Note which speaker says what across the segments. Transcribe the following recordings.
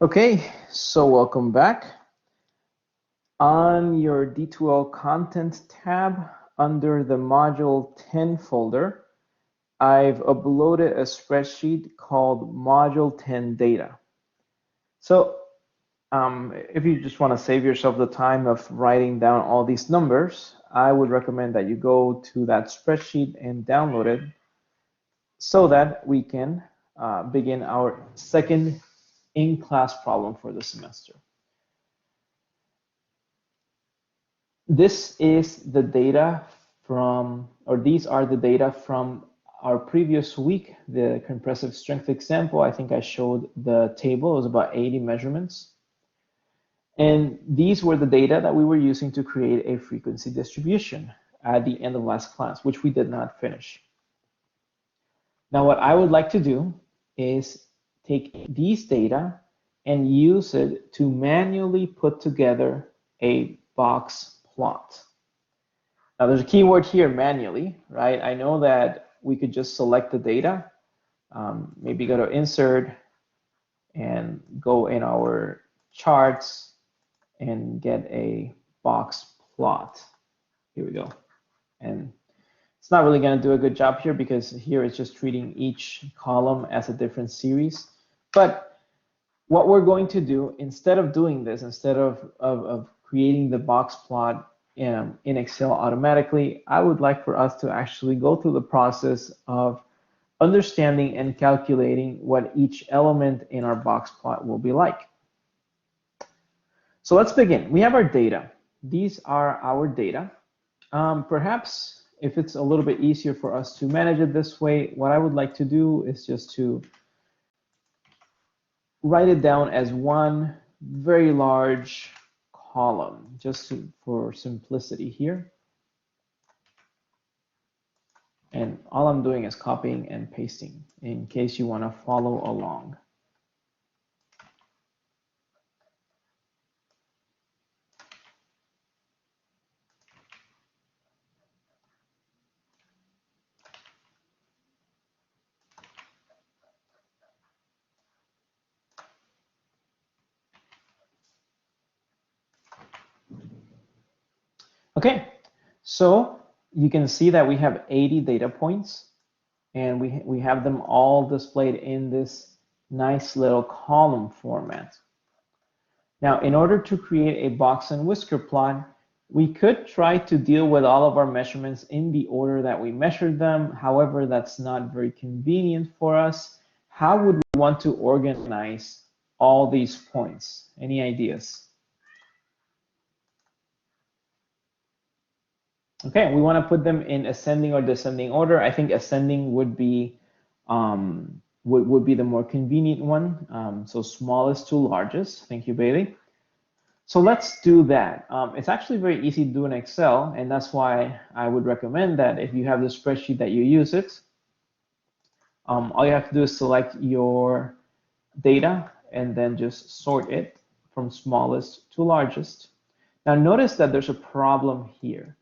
Speaker 1: Okay, so welcome back. On your D2L Content tab, under the Module 10 folder, I've uploaded a spreadsheet called Module 10 Data. So if you just want to save yourself the time of writing down all these numbers, I would recommend that you go to that spreadsheet and download it so that we can begin our second in-class problem for the semester. This is the data from, or these are the data from our previous week, the compressive strength example. I think I showed the table. It was about 80 measurements. And these were the data that we were using to create a frequency distribution at the end of last class, which we did not finish. Now, what I would like to do is take these data and use it to manually put together a box plot. Now, there's a keyword here, manually, right? I know that we could just select the data, maybe go to Insert and go in our charts and get a box plot. Here we go. And it's not really going to do a good job here because here it's just treating each column as a different series. But what we're going to do, instead of doing this, instead of creating the box plot in Excel automatically, I would like for us to actually go through the process of understanding and calculating what each element in our box plot will be like. So let's begin. We have our data. These are our data. Perhaps if it's a little bit easier for us to manage it this way, what I would like to do is just to write it down as one very large column, just for simplicity here. And all I'm doing is copying and pasting in case you want to follow along. Okay, so you can see that we have 80 data points, and we have them all displayed in this nice little column format. Now, in order to create a box and whisker plot, we could try to deal with all of our measurements in the order that we measured them. However, that's not very convenient for us. How would we want to organize all these points? Any ideas? Okay, we want to put them in ascending or descending order. I think ascending would be the more convenient one. So smallest to largest. Thank you, Bailey. So let's do that. It's actually very easy to do in Excel, and that's why I would recommend that if you have the spreadsheet that you use it, all you have to do is select your data and then just sort it from smallest to largest. Now notice that there's a problem here.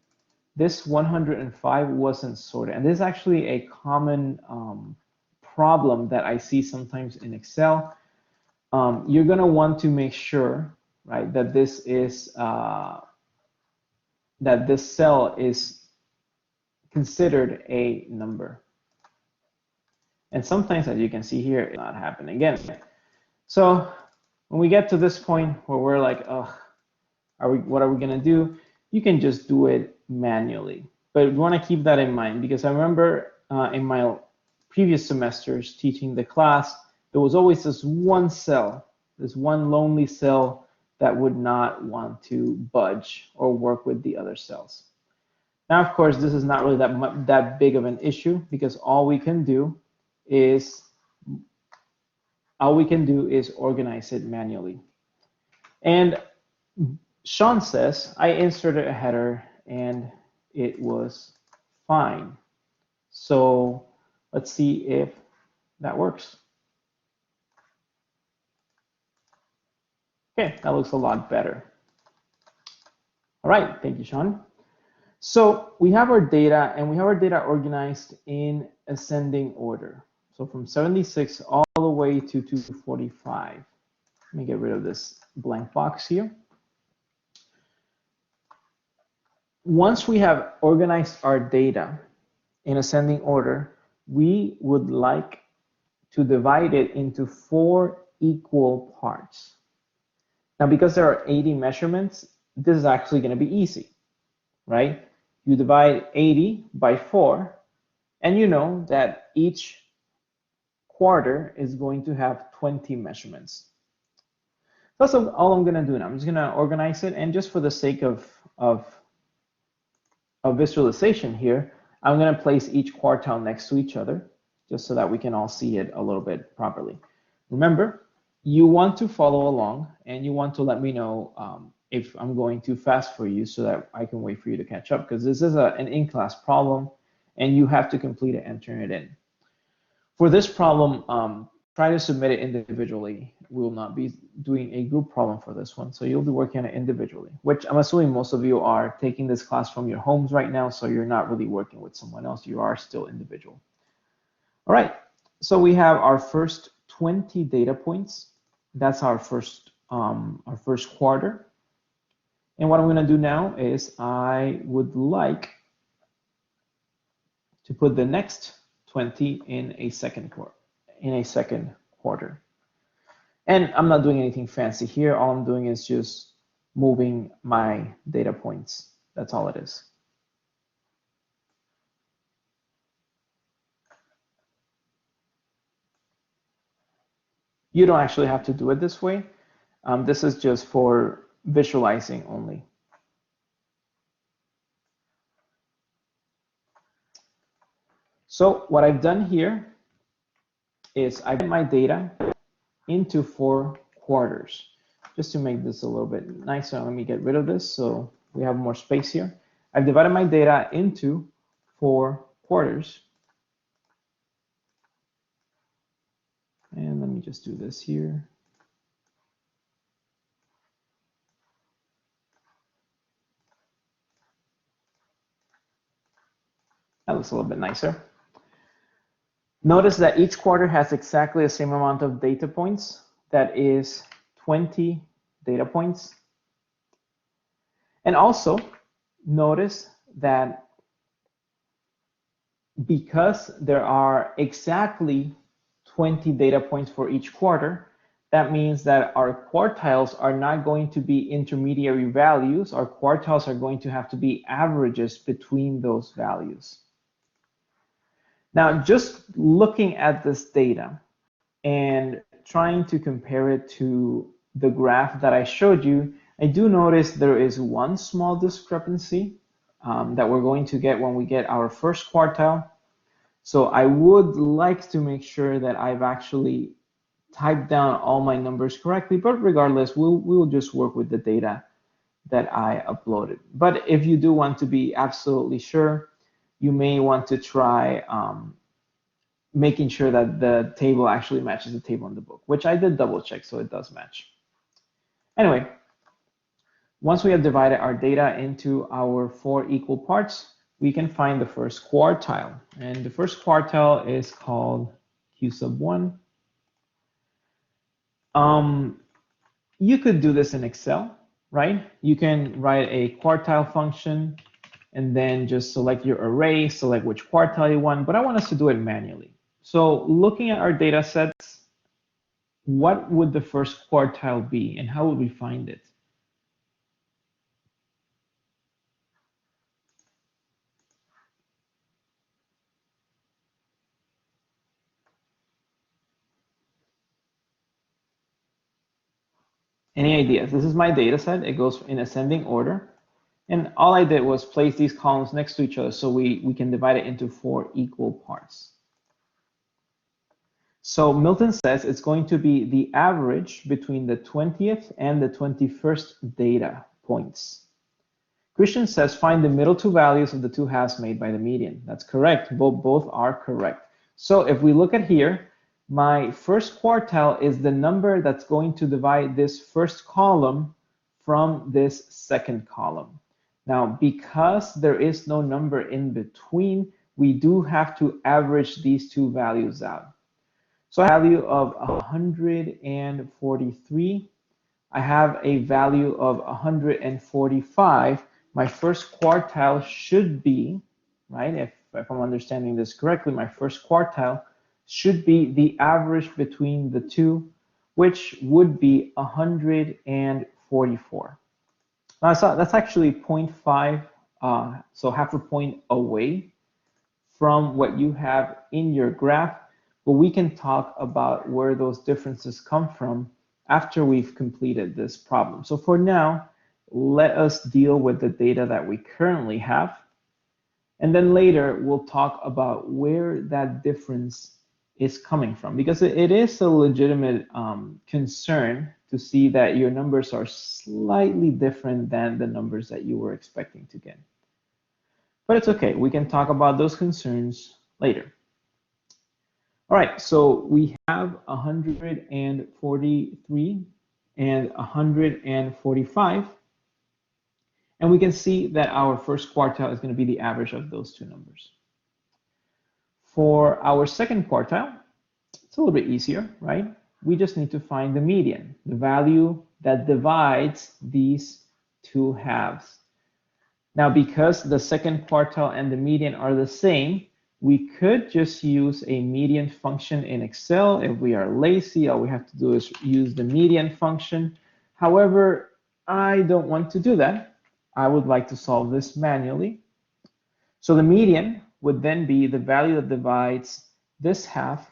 Speaker 1: This 105 wasn't sorted, and this is actually a common problem that I see sometimes in Excel. You're going to want to make sure, right, that this is that this cell is considered a number. And sometimes, as you can see here, it's not happening again. So when we get to this point where we're like, oh, what are we going to do? You can just do it manually. But we want to keep that in mind, because I remember in my previous semesters teaching the class, there was always this one cell, this one lonely cell that would not want to budge or work with the other cells. Now, of course, this is not really that big of an issue, because all we can do is organize it manually. And Sean says, I inserted a header and it was fine. So let's see if that works. Okay, that looks a lot better. All right, thank you, Sean. So we have our data, and we have our data organized in ascending order. So from 76 all the way to 245. Let me get rid of this blank box here. Once we have organized our data in ascending order, we would like to divide it into 4 equal parts. Now, because there are 80 measurements, this is actually going to be easy, right? You divide 80 by 4, and you know that each quarter is going to have 20 measurements. That's all I'm going to do now. I'm just going to organize it, and just for the sake of visualization here, I'm going to place each quartile next to each other, just so that we can all see it a little bit properly. Remember, you want to follow along, and you want to let me know if I'm going too fast for you, so that I can wait for you to catch up, because this is an in-class problem, and you have to complete it and turn it in. For this problem, try to submit it individually. We will not be doing a group problem for this one, so you'll be working on it individually, which I'm assuming most of you are taking this class from your homes right now, so you're not really working with someone else. You are still individual. All right, so we have our first 20 data points. That's our first quarter. And what I'm going to do now is I would like to put the next 20 in a second quarter. And I'm not doing anything fancy here. All I'm doing is just moving my data points. That's all it is. You don't actually have to do it this way. This is just for visualizing only. So what I've done here is I've put my data into 4 quarters. Just to make this a little bit nicer, let me get rid of this so we have more space here. I've divided my data into 4 quarters. And let me just do this here. That looks a little bit nicer. Notice that each quarter has exactly the same amount of data points. That is 20 data points. And also notice that because there are exactly 20 data points for each quarter, that means that our quartiles are not going to be intermediary values. Our quartiles are going to have to be averages between those values. Now, just looking at this data and trying to compare it to the graph that I showed you, I do notice there is one small discrepancy that we're going to get when we get our first quartile. So I would like to make sure that I've actually typed down all my numbers correctly, but regardless, we'll just work with the data that I uploaded. But if you do want to be absolutely sure, you may want to try making sure that the table actually matches the table in the book, which I did double check, so it does match. Anyway, once we have divided our data into our 4 equal parts, we can find the first quartile. And the first quartile is called Q sub 1. You could do this in Excel, right? You can write a quartile function and then just select your array, select which quartile you want, but I want us to do it manually. So looking at our data sets, what would the first quartile be and how would we find it? Any ideas? This is my data set. It goes in ascending order. And all I did was place these columns next to each other so we can divide it into 4 equal parts. So Milton says it's going to be the average between the 20th and the 21st data points. Christian says find the middle 2 values of the 2 halves made by the median. That's correct. Both are correct. So if we look at here, my first quartile is the number that's going to divide this first column from this second column. Now, because there is no number in between, we do have to average these 2 values out. So I have a value of 143. I have a value of 145. My first quartile should be, right, if I'm understanding this correctly, my first quartile should be the average between the two, which would be 144. Now, that's actually 0.5, so half a point away from what you have in your graph, but we can talk about where those differences come from after we've completed this problem. So for now, let us deal with the data that we currently have. And then later, we'll talk about where that difference is coming from, because it is a legitimate concern to see that your numbers are slightly different than the numbers that you were expecting to get. But it's okay, we can talk about those concerns later. All right, so we have 143 and 145. And we can see that our first quartile is going to be the average of those two numbers. For our second quartile, it's a little bit easier, right? We just need to find the median, the value that divides these two halves. Now, because the second quartile and the median are the same, we could just use a median function in Excel. If we are lazy, all we have to do is use the median function. However, I don't want to do that. I would like to solve this manually. So the median would then be the value that divides this half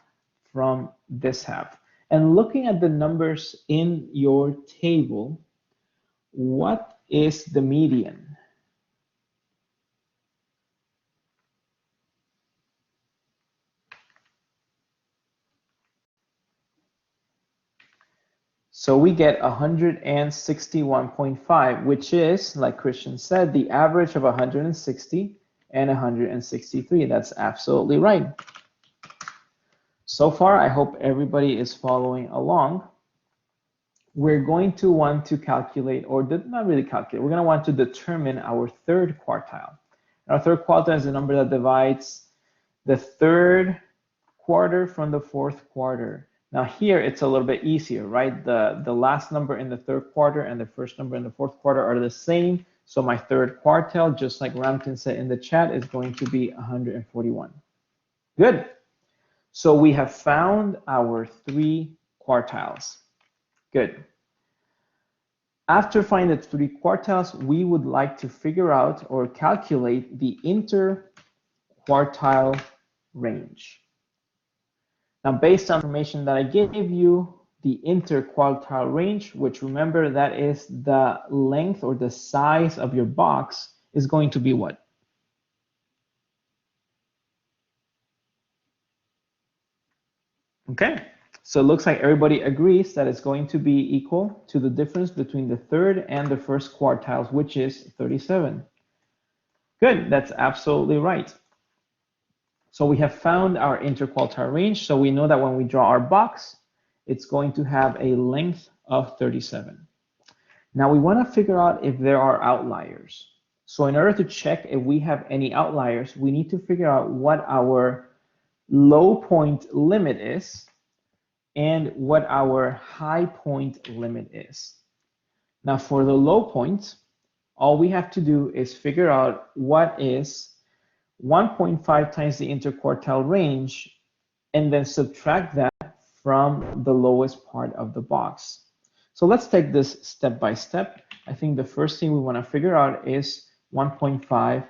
Speaker 1: from this half. And looking at the numbers in your table, what is the median? So we get 161.5, which is, like Christian said, the average of 160 and 163. That's absolutely right. So far, I hope everybody is following along. We're going to want to calculate, or not really calculate, we're going to want to determine our third quartile. Our third quartile is the number that divides the third quarter from the fourth quarter. Now here it's a little bit easier, right? The last number in the third quarter and the first number in the fourth quarter are the same. So my third quartile, just like Ramtin said in the chat, is going to be 141. Good. So we have found our three quartiles. Good. After finding the three quartiles, we would like to figure out or calculate the interquartile range. Now, based on information that I gave you, the interquartile range, which remember that is the length or the size of your box, is going to be what? Okay, so it looks like everybody agrees that it's going to be equal to the difference between the third and the first quartiles, which is 37. Good, that's absolutely right. So we have found our interquartile range. So we know that when we draw our box, it's going to have a length of 37. Now we want to figure out if there are outliers. So in order to check if we have any outliers, we need to figure out what our low point limit is and what our high point limit is. Now for the low point, all we have to do is figure out what is 1.5 times the interquartile range, and then subtract that from the lowest part of the box. So let's take this step by step. I think the first thing we want to figure out is 1.5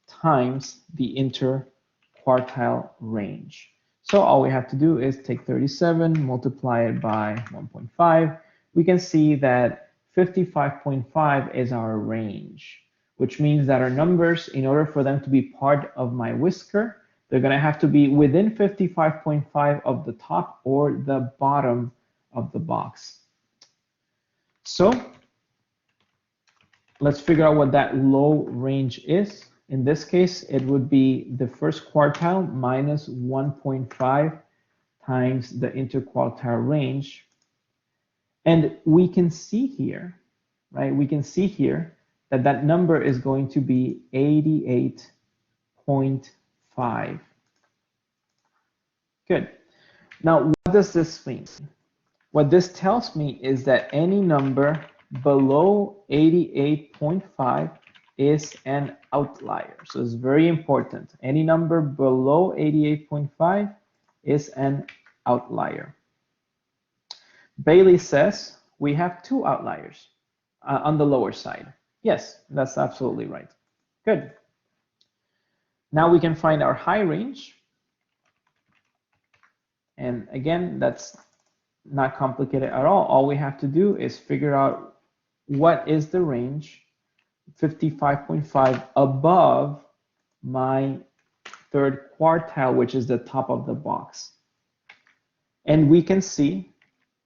Speaker 1: times the interquartile range. So all we have to do is take 37, multiply it by 1.5. We can see that 55.5 is our range, which means that our numbers, in order for them to be part of my whisker, they're going to have to be within 55.5 of the top or the bottom of the box. So let's figure out what that low range is. In this case, it would be the first quartile minus 1.5 times the interquartile range. And we can see here, right? We can see here that that number is going to be 88.5. Good. Now, what does this mean? What this tells me is that any number below 88.5 is an outlier. So it's very important. Any number below 88.5 is an outlier. Bailey says we have two outliers on the lower side. Yes, that's absolutely right. Good. Now we can find our high range. And again, that's not complicated at all. All we have to do is figure out what is the range 55.5 above my third quartile, which is the top of the box. And we can see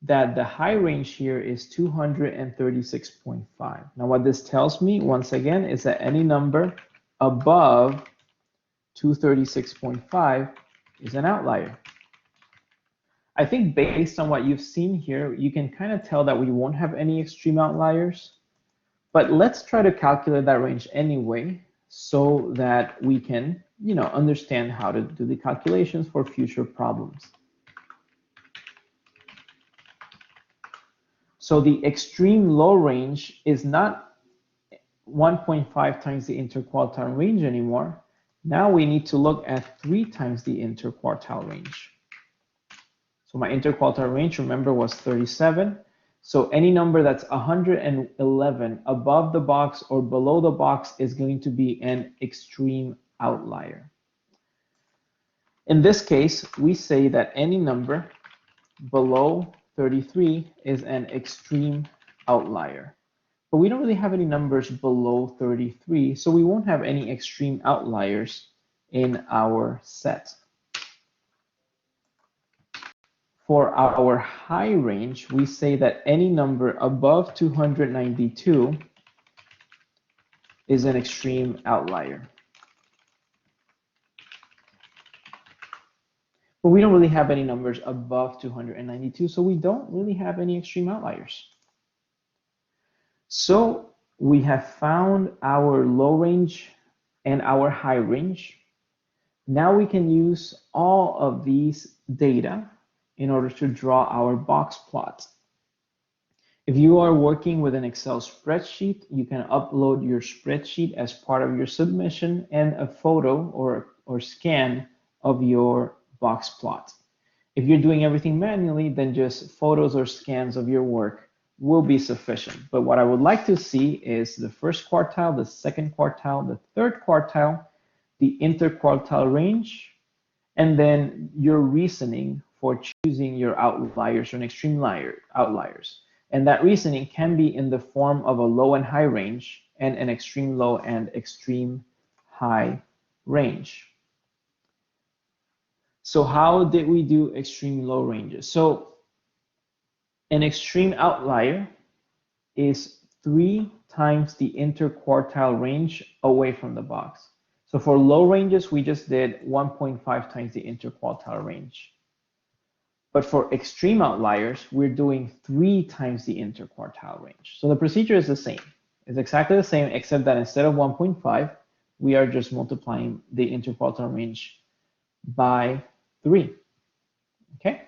Speaker 1: that the high range here is 236.5. Now what this tells me, once again, is that any number above 236.5 is an outlier. I think based on what you've seen here, you can kind of tell that we won't have any extreme outliers, but let's try to calculate that range anyway so that we can, understand how to do the calculations for future problems. So the extreme low range is not 1.5 times the interquartile range anymore. Now we need to look at 3 times the interquartile range. So my interquartile range, remember, was 37. So any number that's 111 above the box or below the box is going to be an extreme outlier. In this case, we say that any number below 33 is an extreme outlier. But we don't really have any numbers below 33, so we won't have any extreme outliers in our set. For our high range, we say that any number above 292 is an extreme outlier. But we don't really have any numbers above 292, so we don't really have any extreme outliers. So we have found our low range and our high range. Now we can use all of these data in order to draw our box plot. If you are working with an Excel spreadsheet, you can upload your spreadsheet as part of your submission and a photo or scan of your box plot. If you're doing everything manually, then just photos or scans of your work will be sufficient. But what I would like to see is the first quartile, the second quartile, the third quartile, the interquartile range, and then your reasoning for choosing your outliers or an extreme outliers. And that reasoning can be in the form of a low and high range and an extreme low and extreme high range. So how did we do extreme low ranges? So an extreme outlier is 3 times the interquartile range away from the box. So for low ranges, we just did 1.5 times the interquartile range. But for extreme outliers, we're doing 3 times the interquartile range. So the procedure is the same. It's exactly the same, except that instead of 1.5, we are just multiplying the interquartile range by 3. Okay?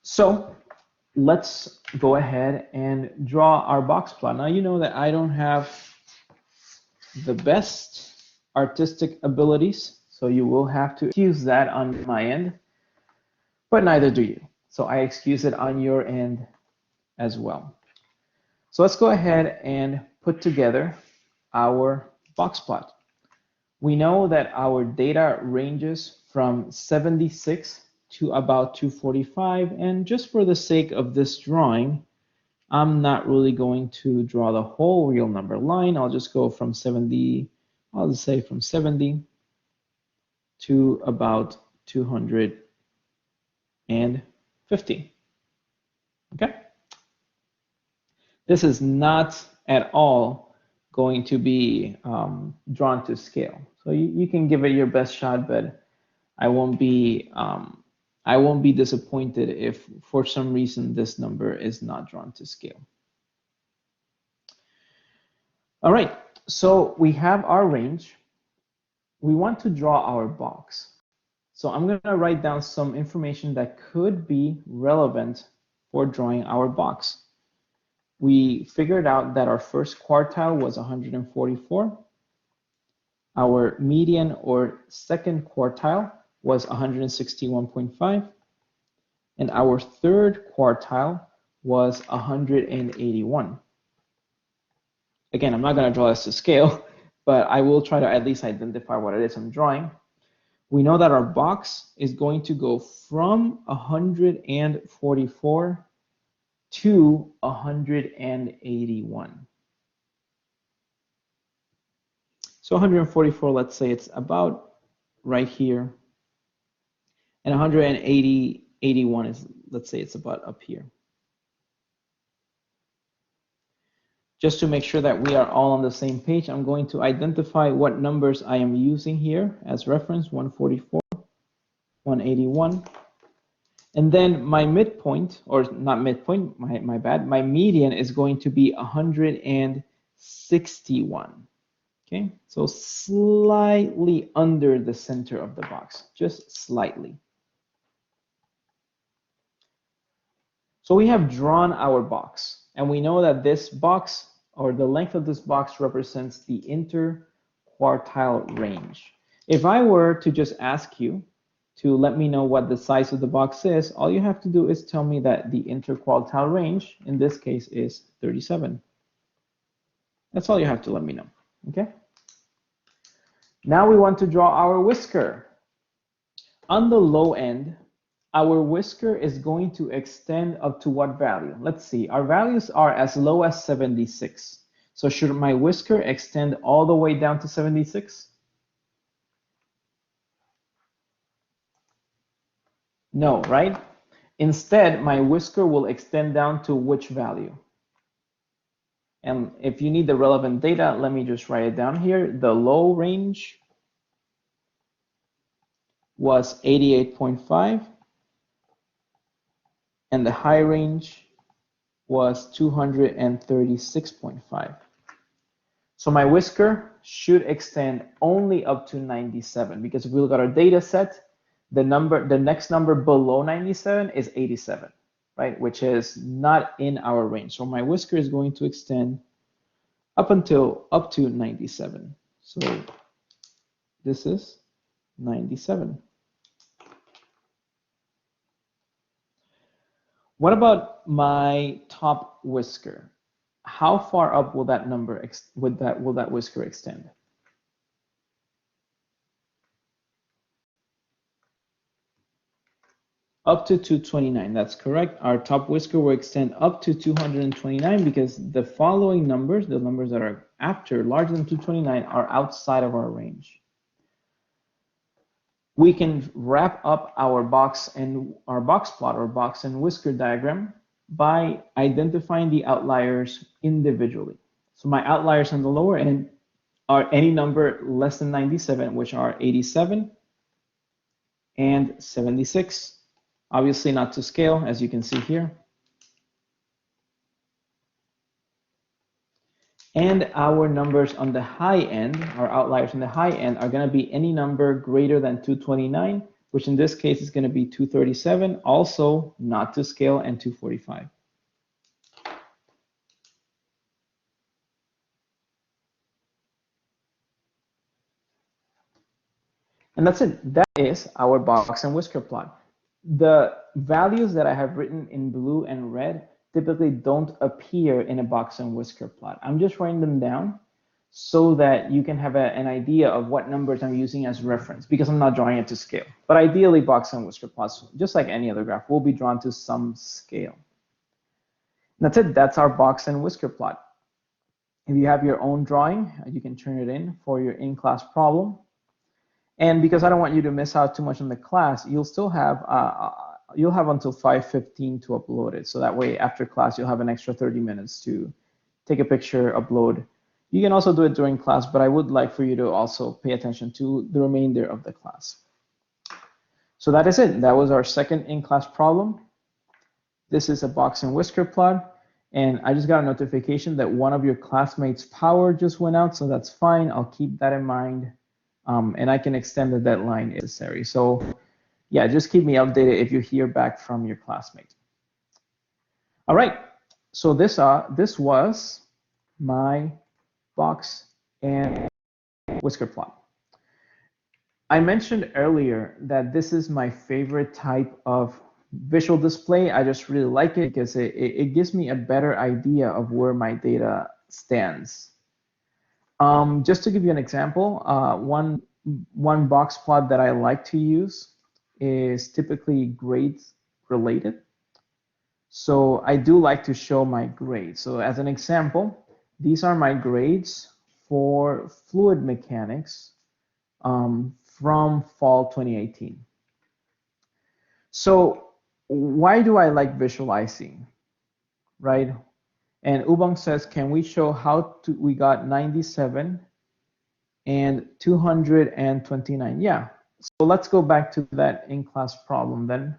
Speaker 1: So let's go ahead and draw our box plot. Now you know that I don't have the best artistic abilities, so you will have to excuse that on my end, but neither do you. So I excuse it on your end as well. So let's go ahead and put together our box plot. We know that our data ranges from 76 to about 245, and just for the sake of this drawing, I'm not really going to draw the whole real number line. I'll just go from 70, I'll just say from 70 to about 250. Okay? This is not at all going to be drawn to scale. So you can give it your best shot, but I won't be disappointed if for some reason this number is not drawn to scale. All right, so we have our range. We want to draw our box. So I'm going to write down some information that could be relevant for drawing our box. We figured out that our first quartile was 144. Our median or second quartile was 161.5. And our third quartile was 181. Again, I'm not going to draw this to scale, but I will try to at least identify what it is I'm drawing. We know that our box is going to go from 144 to 181. So 144, let's say it's about right here. And 81 is, let's say it's about up here. Just to make sure that we are all on the same page, I'm going to identify what numbers I am using here as reference, 144, 181. And then my midpoint, or not midpoint, my bad, my median is going to be 161. Okay, so slightly under the center of the box, just slightly. So we have drawn our box, and we know that this box, or the length of this box, represents the interquartile range. If I were to just ask you to let me know what the size of the box is, all you have to do is tell me that the interquartile range, in this case, is 37. That's all you have to let me know, okay? Now we want to draw our whisker. On the low end, our whisker is going to extend up to what value? Let's see, our values are as low as 76. So should my whisker extend all the way down to 76? No, right? Instead, my whisker will extend down to which value? And if you need the relevant data, let me just write it down here. The low range was 88.5. And the high range was 236.5. So my whisker should extend only up to 97, because if we look at our data set, the next number below 97 is 87, right? Which is not in our range. So my whisker is going to extend up to 97. So this is 97. What about my top whisker? How far up will that number will that whisker extend? Up to 229, that's correct. Our top whisker will extend up to 229 because the following numbers, the numbers that are after larger than 229, are outside of our range. We can wrap up our box plot or box and whisker diagram by identifying the outliers individually. So my outliers on the lower end are any number less than 97, which are 87 and 76. Obviously not to scale, as you can see here. And our numbers on the high end, our outliers on the high end, are going to be any number greater than 229, which in this case is going to be 237, also not to scale, and 245. And that's it. That is our box and whisker plot. The values that I have written in blue and red typically don't appear in a box and whisker plot. I'm just writing them down so that you can have an idea of what numbers I'm using as reference, because I'm not drawing it to scale. But ideally, box and whisker plots, just like any other graph, will be drawn to some scale. That's it. That's our box and whisker plot. If you have your own drawing, you can turn it in for your in-class problem. And because I don't want you to miss out too much in the class, you'll still have until 5:15 to upload it. So that way, after class, you'll have an extra 30 minutes to take a picture, upload. You can also do it during class, but I would like for you to also pay attention to the remainder of the class. So that is it. That was our second in-class problem. This is a box and whisker plot. And I just got a notification that one of your classmates' power just went out, so that's fine. I'll keep that in mind. And I can extend the deadline if necessary. So yeah, just keep me updated if you hear back from your classmate. All right, so this was my box and whisker plot. I mentioned earlier that this is my favorite type of visual display. I just really like it because it gives me a better idea of where my data stands. Just to give you an example, one box plot that I like to use is typically grades related. So I do like to show my grades. So as an example, these are my grades for fluid mechanics from fall 2018. So why do I like visualizing, right? And Ubang says, can we show how we got 97 and 229? Yeah, so let's go back to that in-class problem then.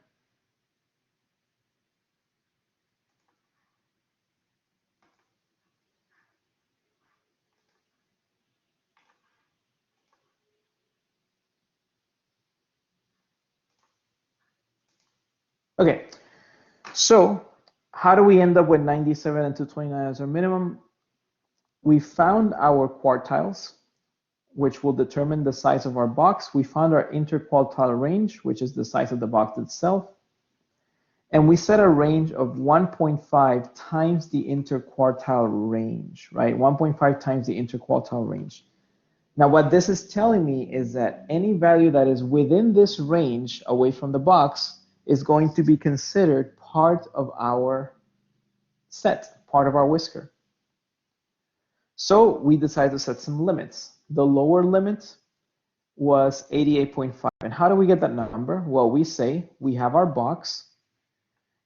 Speaker 1: Okay, so how do we end up with 97 and 229 as our minimum? We found our quartiles, which will determine the size of our box. We found our interquartile range, which is the size of the box itself. And we set a range of 1.5 times the interquartile range, right? 1.5 times the interquartile range. Now, what this is telling me is that any value that is within this range away from the box is going to be considered part of our set, part of our whisker. So we decided to set some limits. The lower limit was 88.5. And how do we get that number? Well, we say we have our box,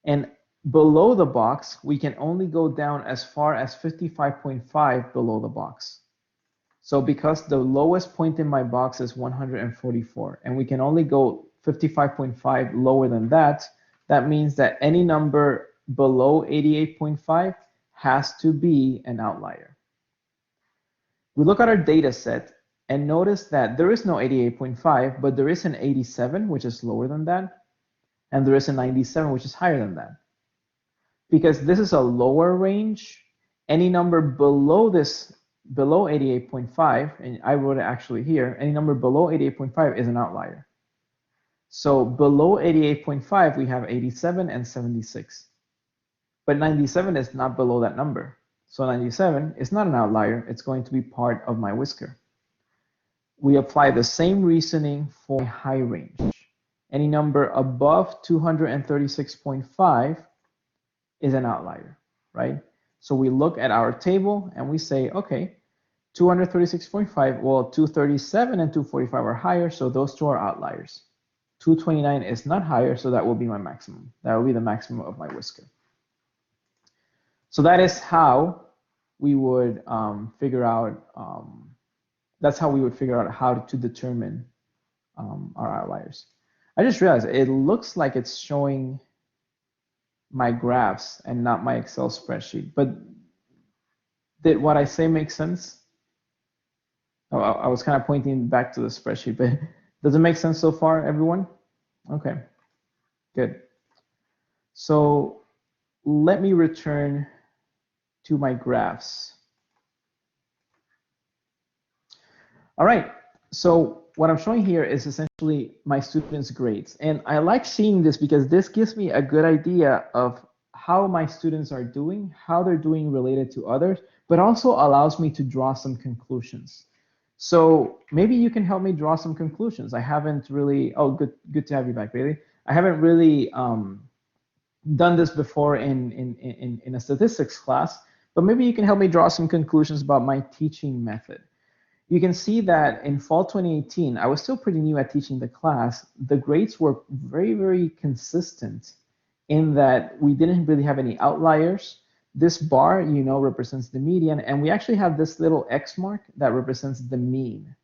Speaker 1: and below the box, we can only go down as far as 55.5 below the box. So because the lowest point in my box is 144, and we can only go 55.5 lower than that, that means that any number below 88.5 has to be an outlier. We look at our data set and notice that there is no 88.5, but there is an 87, which is lower than that, and there is a 97, which is higher than that. Because this is a lower range, any number below this, below 88.5, and I wrote it actually here, any number below 88.5 is an outlier. So below 88.5, we have 87 and 76. But 97 is not below that number. So 97 is not an outlier. It's going to be part of my whisker. We apply the same reasoning for high range. Any number above 236.5 is an outlier, right? So we look at our table and we say, okay, 236.5, well, 237 and 245 are higher, so those two are outliers. 229 is not higher, so that will be my maximum. That will be the maximum of my whisker. So that is how we would figure out, that's how we would figure out how to determine our outliers. I just realized it looks like it's showing my graphs and not my Excel spreadsheet, but did what I say make sense? Oh, I was kind of pointing back to the spreadsheet, but does it make sense so far, everyone? Okay, good. So let me return to my graphs. All right, so what I'm showing here is essentially my students' grades. And I like seeing this because this gives me a good idea of how my students are doing, how they're doing related to others, but also allows me to draw some conclusions. So maybe you can help me draw some conclusions. I haven't really, oh, good to have you back, Bailey. I haven't really done this before in a statistics class, but maybe you can help me draw some conclusions about my teaching method. You can see that in fall 2018, I was still pretty new at teaching the class. The grades were very, very consistent in that we didn't really have any outliers. This bar, you know, represents the median, and we actually have this little X mark that represents the mean.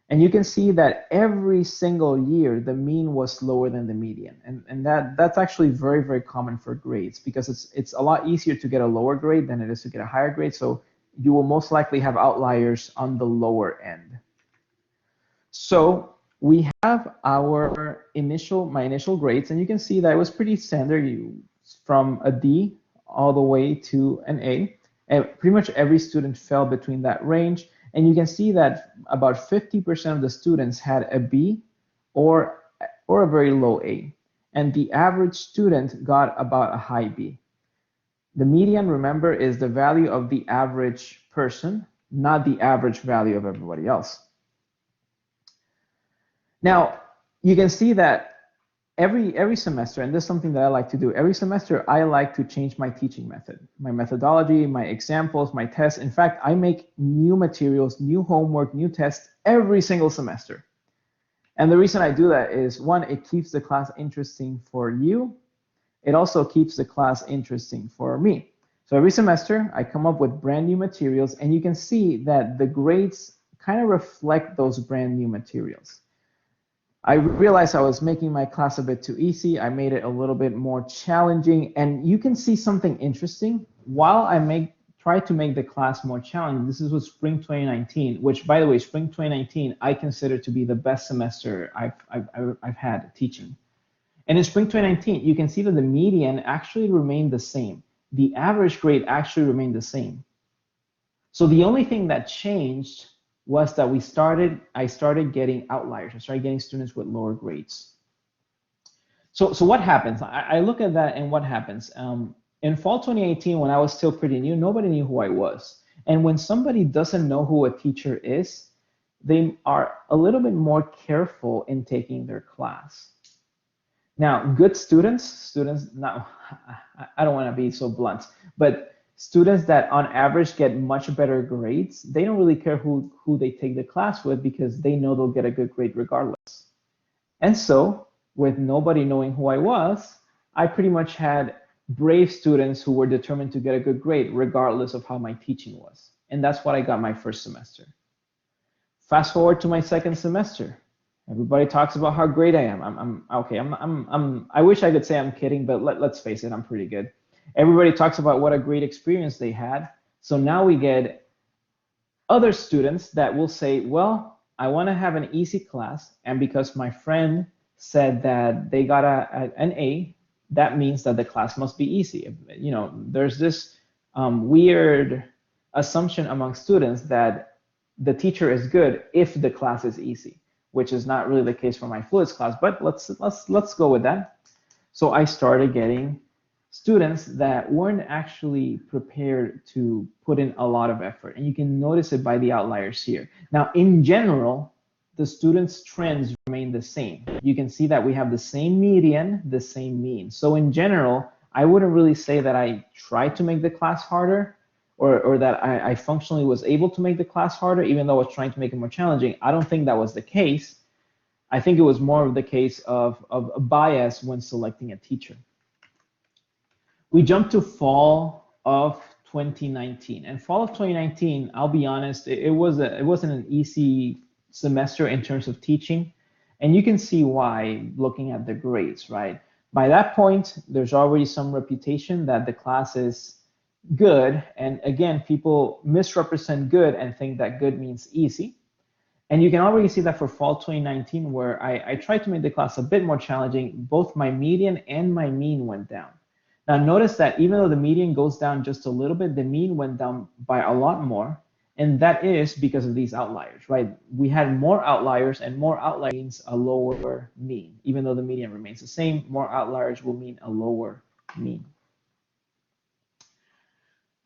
Speaker 1: And you can see that every single year, the mean was lower than the median. And that's actually very, very common for grades because it's a lot easier to get a lower grade than it is to get a higher grade. So you will most likely have outliers on the lower end. So we have my initial grades, and you can see that it was pretty standard, from a D all the way to an A. And pretty much every student fell between that range. And you can see that about 50% of the students had a B or a very low A. And the average student got about a high B. The median, remember, is the value of the average person, not the average value of everybody else. Now, you can see that every semester, and this is something that I like to do, every semester I like to change my teaching method, my methodology, my examples, my tests. In fact, I make new materials, new homework, new tests every single semester. And the reason I do that is, one, it keeps the class interesting for you. It also keeps the class interesting for me. So every semester I come up with brand new materials, and you can see that the grades kind of reflect those brand new materials. I realized I was making my class a bit too easy. I made it a little bit more challenging, and you can see something interesting. While I try to make the class more challenging, this is with Spring 2019, which, by the way, Spring 2019 I consider to be the best semester I've had teaching. And in Spring 2019, you can see that the median actually remained the same. The average grade actually remained the same. So the only thing that changed was that I started getting outliers. I started getting students with lower grades. So what happens? I look at that, and what happens? In fall 2018, when I was still pretty new, nobody knew who I was. And when somebody doesn't know who a teacher is, they are a little bit more careful in taking their class. Now, good students, now, I don't want to be so blunt, but students that on average get much better grades, they don't really care who they take the class with, because they know they'll get a good grade regardless. And so, with nobody knowing who I was, I pretty much had brave students who were determined to get a good grade regardless of how my teaching was. And that's what I got my first semester. Fast forward to my second semester. Everybody talks about how great I am. I wish I could say I'm kidding, but let's face it, I'm pretty good. Everybody talks about what a great experience they had. So now we get other students that will say, well, I want to have an easy class, and because my friend said that they got an A, that means that the class must be easy. You know, there's this weird assumption among students that the teacher is good if the class is easy, which is not really the case for my fluids class, but let's go with that. So I started getting students that weren't actually prepared to put in a lot of effort. And you can notice it by the outliers here. Now, in general, the students' trends remain the same. You can see that we have the same median, the same mean. So in general, I wouldn't really say that I tried to make the class harder, or that I functionally was able to make the class harder, even though I was trying to make it more challenging. I don't think that was the case. I think it was more of the case of a bias when selecting a teacher. We jump to fall of 2019, and fall of 2019, I'll be honest, it wasn't an easy semester in terms of teaching, and you can see why looking at the grades, right? By that point, there's already some reputation that the class is good, and again, people misrepresent good and think that good means easy. And you can already see that for fall 2019, where I tried to make the class a bit more challenging, both my median and my mean went down. Now notice that even though the median goes down just a little bit, the mean went down by a lot more, and that is because of these outliers, right? We had more outliers, and more outliers means a lower mean. Even though the median remains the same, more outliers will mean a lower mean.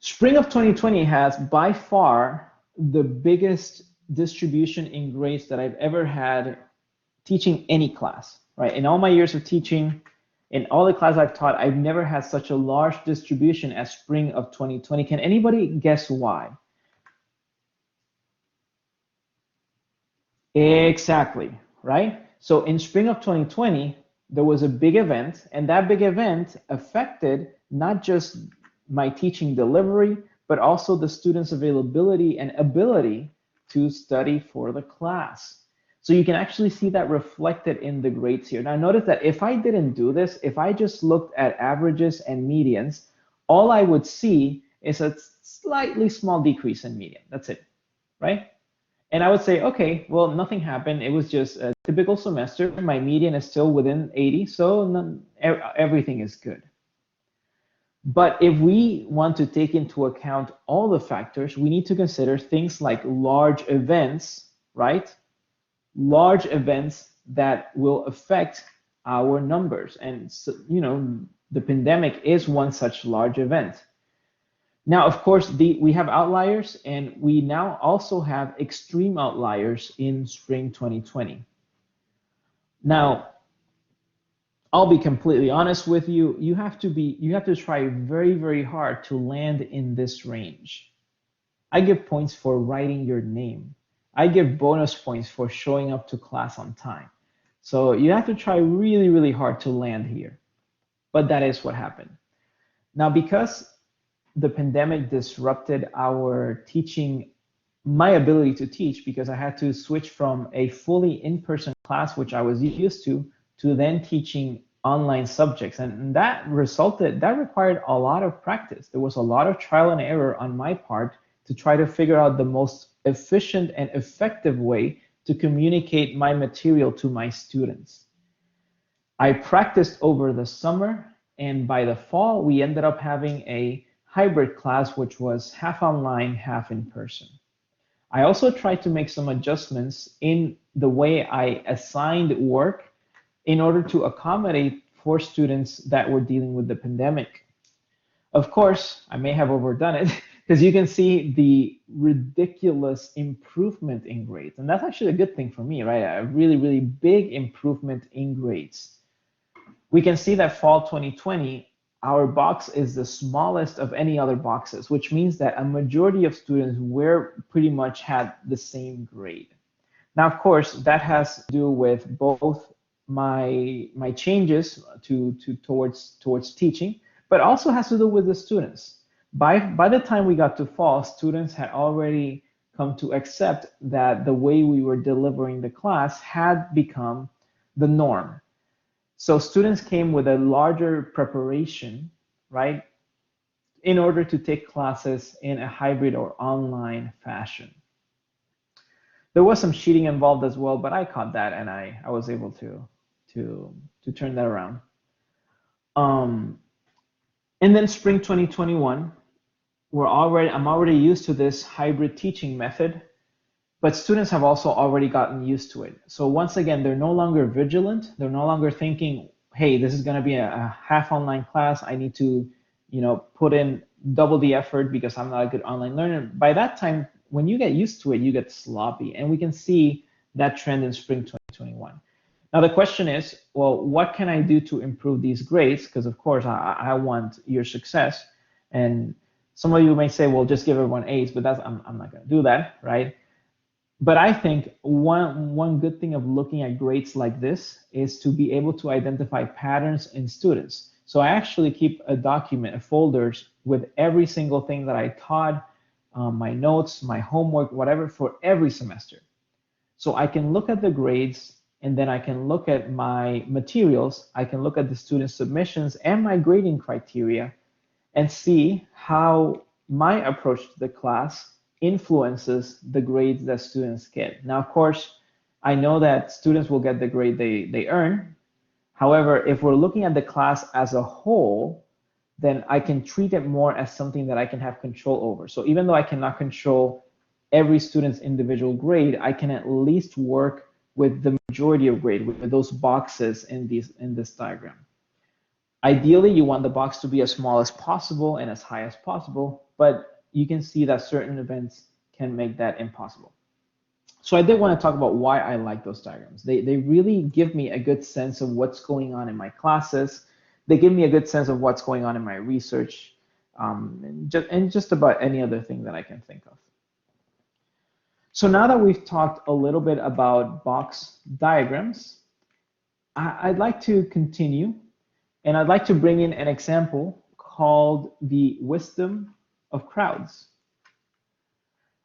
Speaker 1: Spring of 2020 has by far the biggest distribution in grades that I've ever had teaching any class, right? In all my years of teaching, in all the classes I've taught, I've never had such a large distribution as spring of 2020. Can anybody guess why? Exactly, right? So in spring of 2020, there was a big event, and that big event affected not just my teaching delivery, but also the students' availability and ability to study for the class. So you can actually see that reflected in the grades here. Now notice that if I didn't do this, if I just looked at averages and medians, all I would see is a slightly small decrease in median. That's it, right? And I would say, okay, well, nothing happened. It was just a typical semester. My median is still within 80, so everything is good. But if we want to take into account all the factors, we need to consider things like large events, right? Large events that will affect our numbers. And, so, the pandemic is one such large event. Now, of course, we have outliers, and we now also have extreme outliers in spring 2020. Now, I'll be completely honest with you. You have to try very, very hard to land in this range. I give points for writing your name. I give bonus points for showing up to class on time. So you have to try really, really hard to land here. But that is what happened. Now, because the pandemic disrupted our teaching, my ability to teach, because I had to switch from a fully in-person class, which I was used to then teaching online subjects. And that required a lot of practice. There was a lot of trial and error on my part to try to figure out the most efficient and effective way to communicate my material to my students. I practiced over the summer, and by the fall, we ended up having a hybrid class, which was half online, half in person. I also tried to make some adjustments in the way I assigned work in order to accommodate for students that were dealing with the pandemic. Of course, I may have overdone it because you can see the ridiculous improvement in grades. And that's actually a good thing for me, right? A really, really big improvement in grades. We can see that fall 2020, our box is the smallest of any other boxes, which means that a majority of students were pretty much had the same grade. Now, of course, that has to do with both my changes towards teaching, but also has to do with the students. By the time we got to fall, students had already come to accept that the way we were delivering the class had become the norm. So students came with a larger preparation, right, in order to take classes in a hybrid or online fashion. There was some cheating involved as well, but I caught that, and I was able to turn that around. And then spring 2021, I'm already used to this hybrid teaching method, but students have also already gotten used to it. So once again, they're no longer vigilant. They're no longer thinking, hey, this is going to be a half online class. I need to, put in double the effort because I'm not a good online learner. By that time, when you get used to it, you get sloppy. And we can see that trend in spring 2021. Now, the question is, well, what can I do to improve these grades? Because, of course, I want your success. And some of you may say, well, just give everyone A's, but I'm not going to do that, right? But I think one good thing of looking at grades like this is to be able to identify patterns in students. So I actually keep a document, a folders with every single thing that I taught, my notes, my homework, whatever, for every semester. So I can look at the grades, and then I can look at my materials. I can look at the student submissions and my grading criteria and see how my approach to the class influences the grades that students get. Now, of course, I know that students will get the grade they earn. However, if we're looking at the class as a whole, then I can treat it more as something that I can have control over. So even though I cannot control every student's individual grade, I can at least work with the majority of grade, with those boxes in this diagram. Ideally, you want the box to be as small as possible and as high as possible, but you can see that certain events can make that impossible. So I did want to talk about why I like those diagrams. They really give me a good sense of what's going on in my classes. They give me a good sense of what's going on in my research, and just about any other thing that I can think of. So now that we've talked a little bit about box diagrams, I'd like to continue, and I'd like to bring in an example called the wisdom of crowds.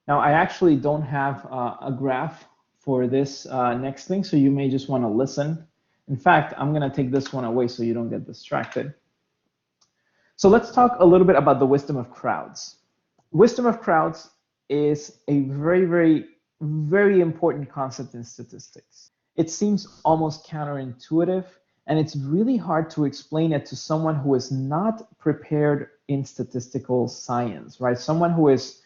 Speaker 1: Now, I actually don't have a graph for this next thing, so you may just want to listen. In fact, I'm going to take this one away so you don't get distracted. So let's talk a little bit about the wisdom of crowds. Wisdom of crowds is a very, very very important concept in statistics. It seems almost counterintuitive, and it's really hard to explain it to someone who is not prepared in statistical science, right? Someone who is,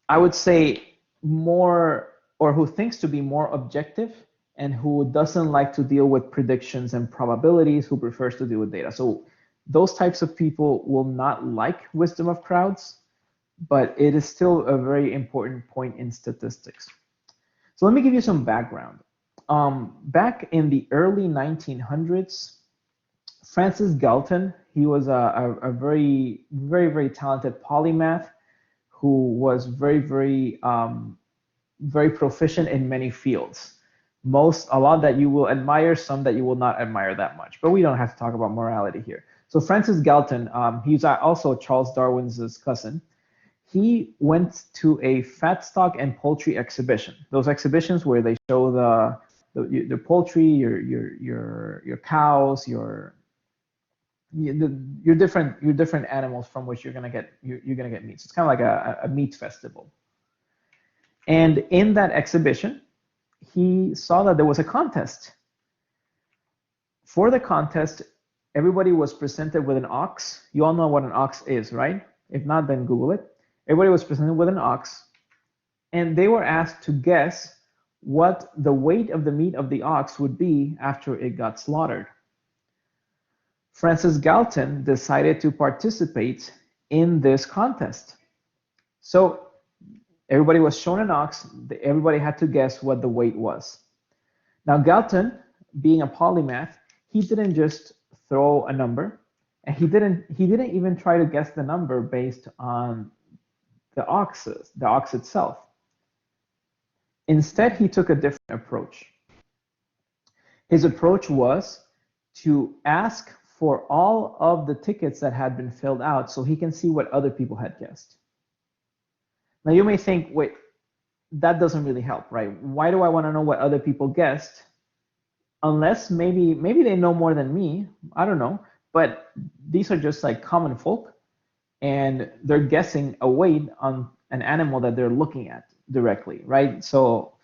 Speaker 1: I would say, more, or who thinks to be more objective and who doesn't like to deal with predictions and probabilities, who prefers to deal with data. So those types of people will not like wisdom of crowds, but it is still a very important point in statistics. So let me give you some background. Back in the early 1900s, Francis Galton, he was a very, very, very talented polymath who was very, very, very proficient in many fields. A lot that you will admire, some that you will not admire that much. But we don't have to talk about morality here. So Francis Galton, he's also Charles Darwin's cousin. He went to a fat stock and poultry exhibition. Those exhibitions where they show the poultry, your cows, your different animals from which you're gonna get meat. So it's kind of like a meat festival. And in that exhibition, he saw that there was a contest. For the contest, everybody was presented with an ox. You all know what an ox is, right? If not, then Google it. Everybody was presented with an ox, and they were asked to guess what the weight of the meat of the ox would be after it got slaughtered. Francis Galton decided to participate in this contest. So everybody was shown an ox. Everybody had to guess what the weight was. Now Galton, being a polymath, he didn't just throw a number, and he didn't even try to guess the number based on the ox itself. Instead, he took a different approach. His approach was to ask for all of the tickets that had been filled out so he can see what other people had guessed. Now you may think, wait, that doesn't really help, right? Why do I want to know what other people guessed? Unless maybe they know more than me, I don't know. But these are just like common folk, and they're guessing a weight on an animal that they're looking at directly, right? So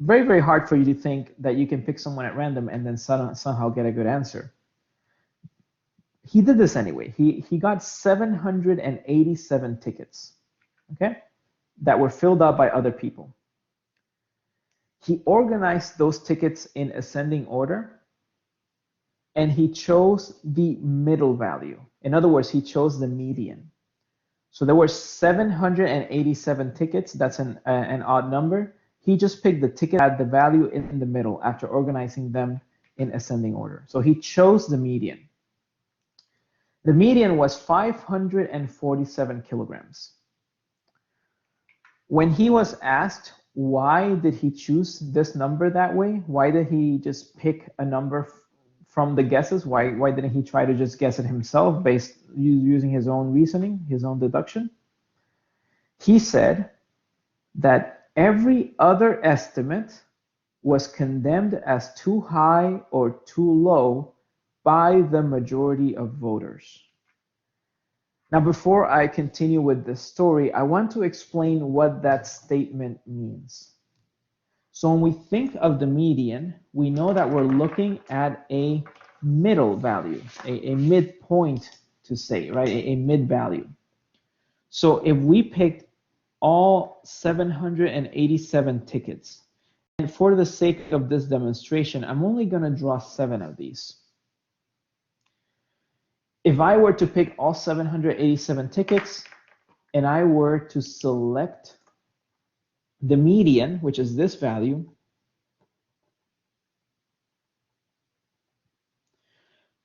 Speaker 1: very, very hard for you to think that you can pick someone at random and then somehow get a good answer. He did this anyway. He got 787 tickets, okay, that were filled out by other people. He organized those tickets in ascending order, and he chose the middle value. In other words, he chose the median. So there were 787 tickets. That's an odd number. He just picked the ticket at the value in the middle after organizing them in ascending order. So he chose the median. The median was 547 kilograms. When he was asked why did he choose this number that way, why did he just pick a number from the guesses, why didn't he try to just guess it himself based using his own reasoning, his own deduction? He said that every other estimate was condemned as too high or too low by the majority of voters. Now, before I continue with this story, I want to explain what that statement means. So when we think of the median, we know that we're looking at a middle value, a midpoint to say, right? A mid value. So if we picked all 787 tickets, and for the sake of this demonstration, I'm only going to draw 7 of these. If I were to pick all 787 tickets and I were to select the median, which is this value,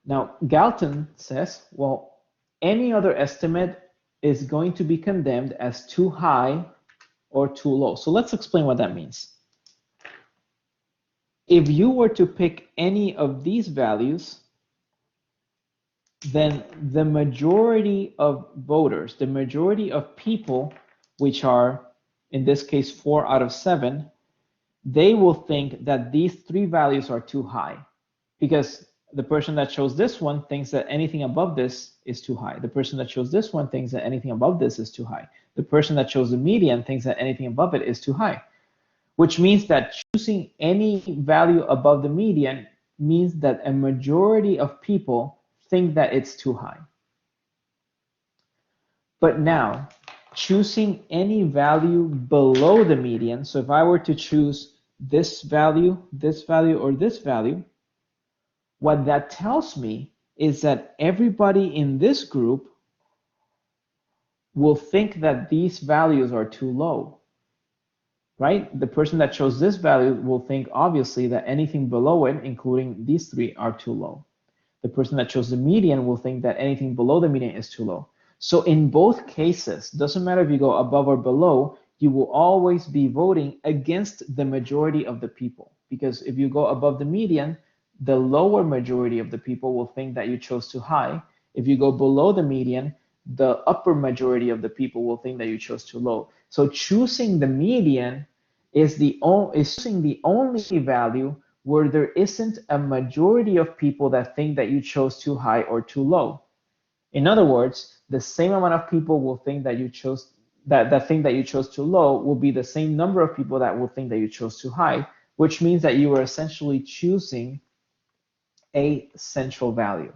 Speaker 1: now Galton says, well, any other estimate is going to be condemned as too high or too low. So let's explain what that means. If you were to pick any of these values, then the majority of voters, the majority of people, which are in this case 4 out of 7, they will think that these 3 values are too high, because The person that chose this one thinks that anything above this is too high. The person that chose this one thinks that anything above this is too high. The person that chose the median thinks that anything above it is too high, which means that choosing any value above the median means that a majority of people think that it's too high. But now, choosing any value below the median, so if I were to choose this value, or this value, what that tells me is that everybody in this group will think that these values are too low, right? The person that chose this value will think, obviously, that anything below it, including these three, are too low. The person that chose the median will think that anything below the median is too low. So in both cases, doesn't matter if you go above or below, you will always be voting against the majority of the people. Because if you go above the median, the lower majority of the people will think that you chose too high. If you go below the median, the upper majority of the people will think that you chose too low. So choosing the median is choosing the only value where there isn't a majority of people that think that you chose too high or too low. In other words, the same amount of people will think that you chose that think that you chose too low will be the same number of people that will think that you chose too high, which means that you are essentially choosing a central value.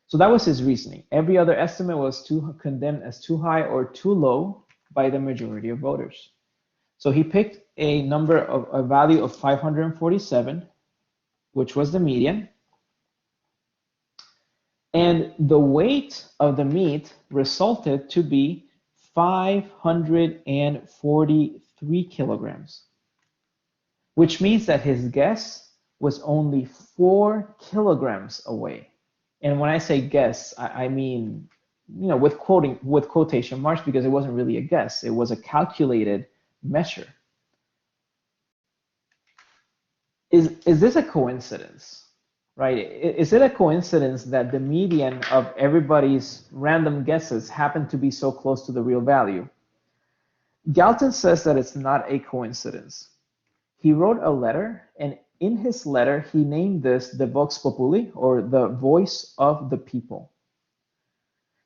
Speaker 1: So that was his reasoning. Every other estimate was condemned as too high or too low by the majority of voters. So he picked a value of 547, which was the median. And the weight of the meat resulted to be 543 kilograms, which means that his guess was only 4 kilograms away. And when I say guess, I mean, with quotation marks, because it wasn't really a guess. It was a calculated measure. Is this a coincidence, right? Is it a coincidence that the median of everybody's random guesses happened to be so close to the real value? Galton says that it's not a coincidence. He wrote a letter, and in his letter, he named this the Vox Populi, or the voice of the people.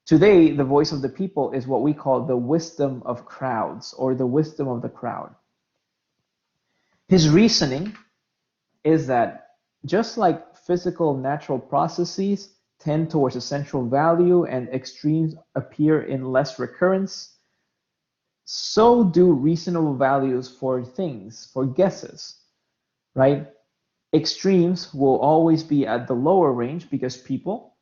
Speaker 1: Today, the voice of the people is what we call the wisdom of crowds, or the wisdom of the crowd. His reasoning is that just like physical natural processes tend towards a central value and extremes appear in less recurrence, so do reasonable values for things, for guesses, right? Extremes will always be at the lower range because people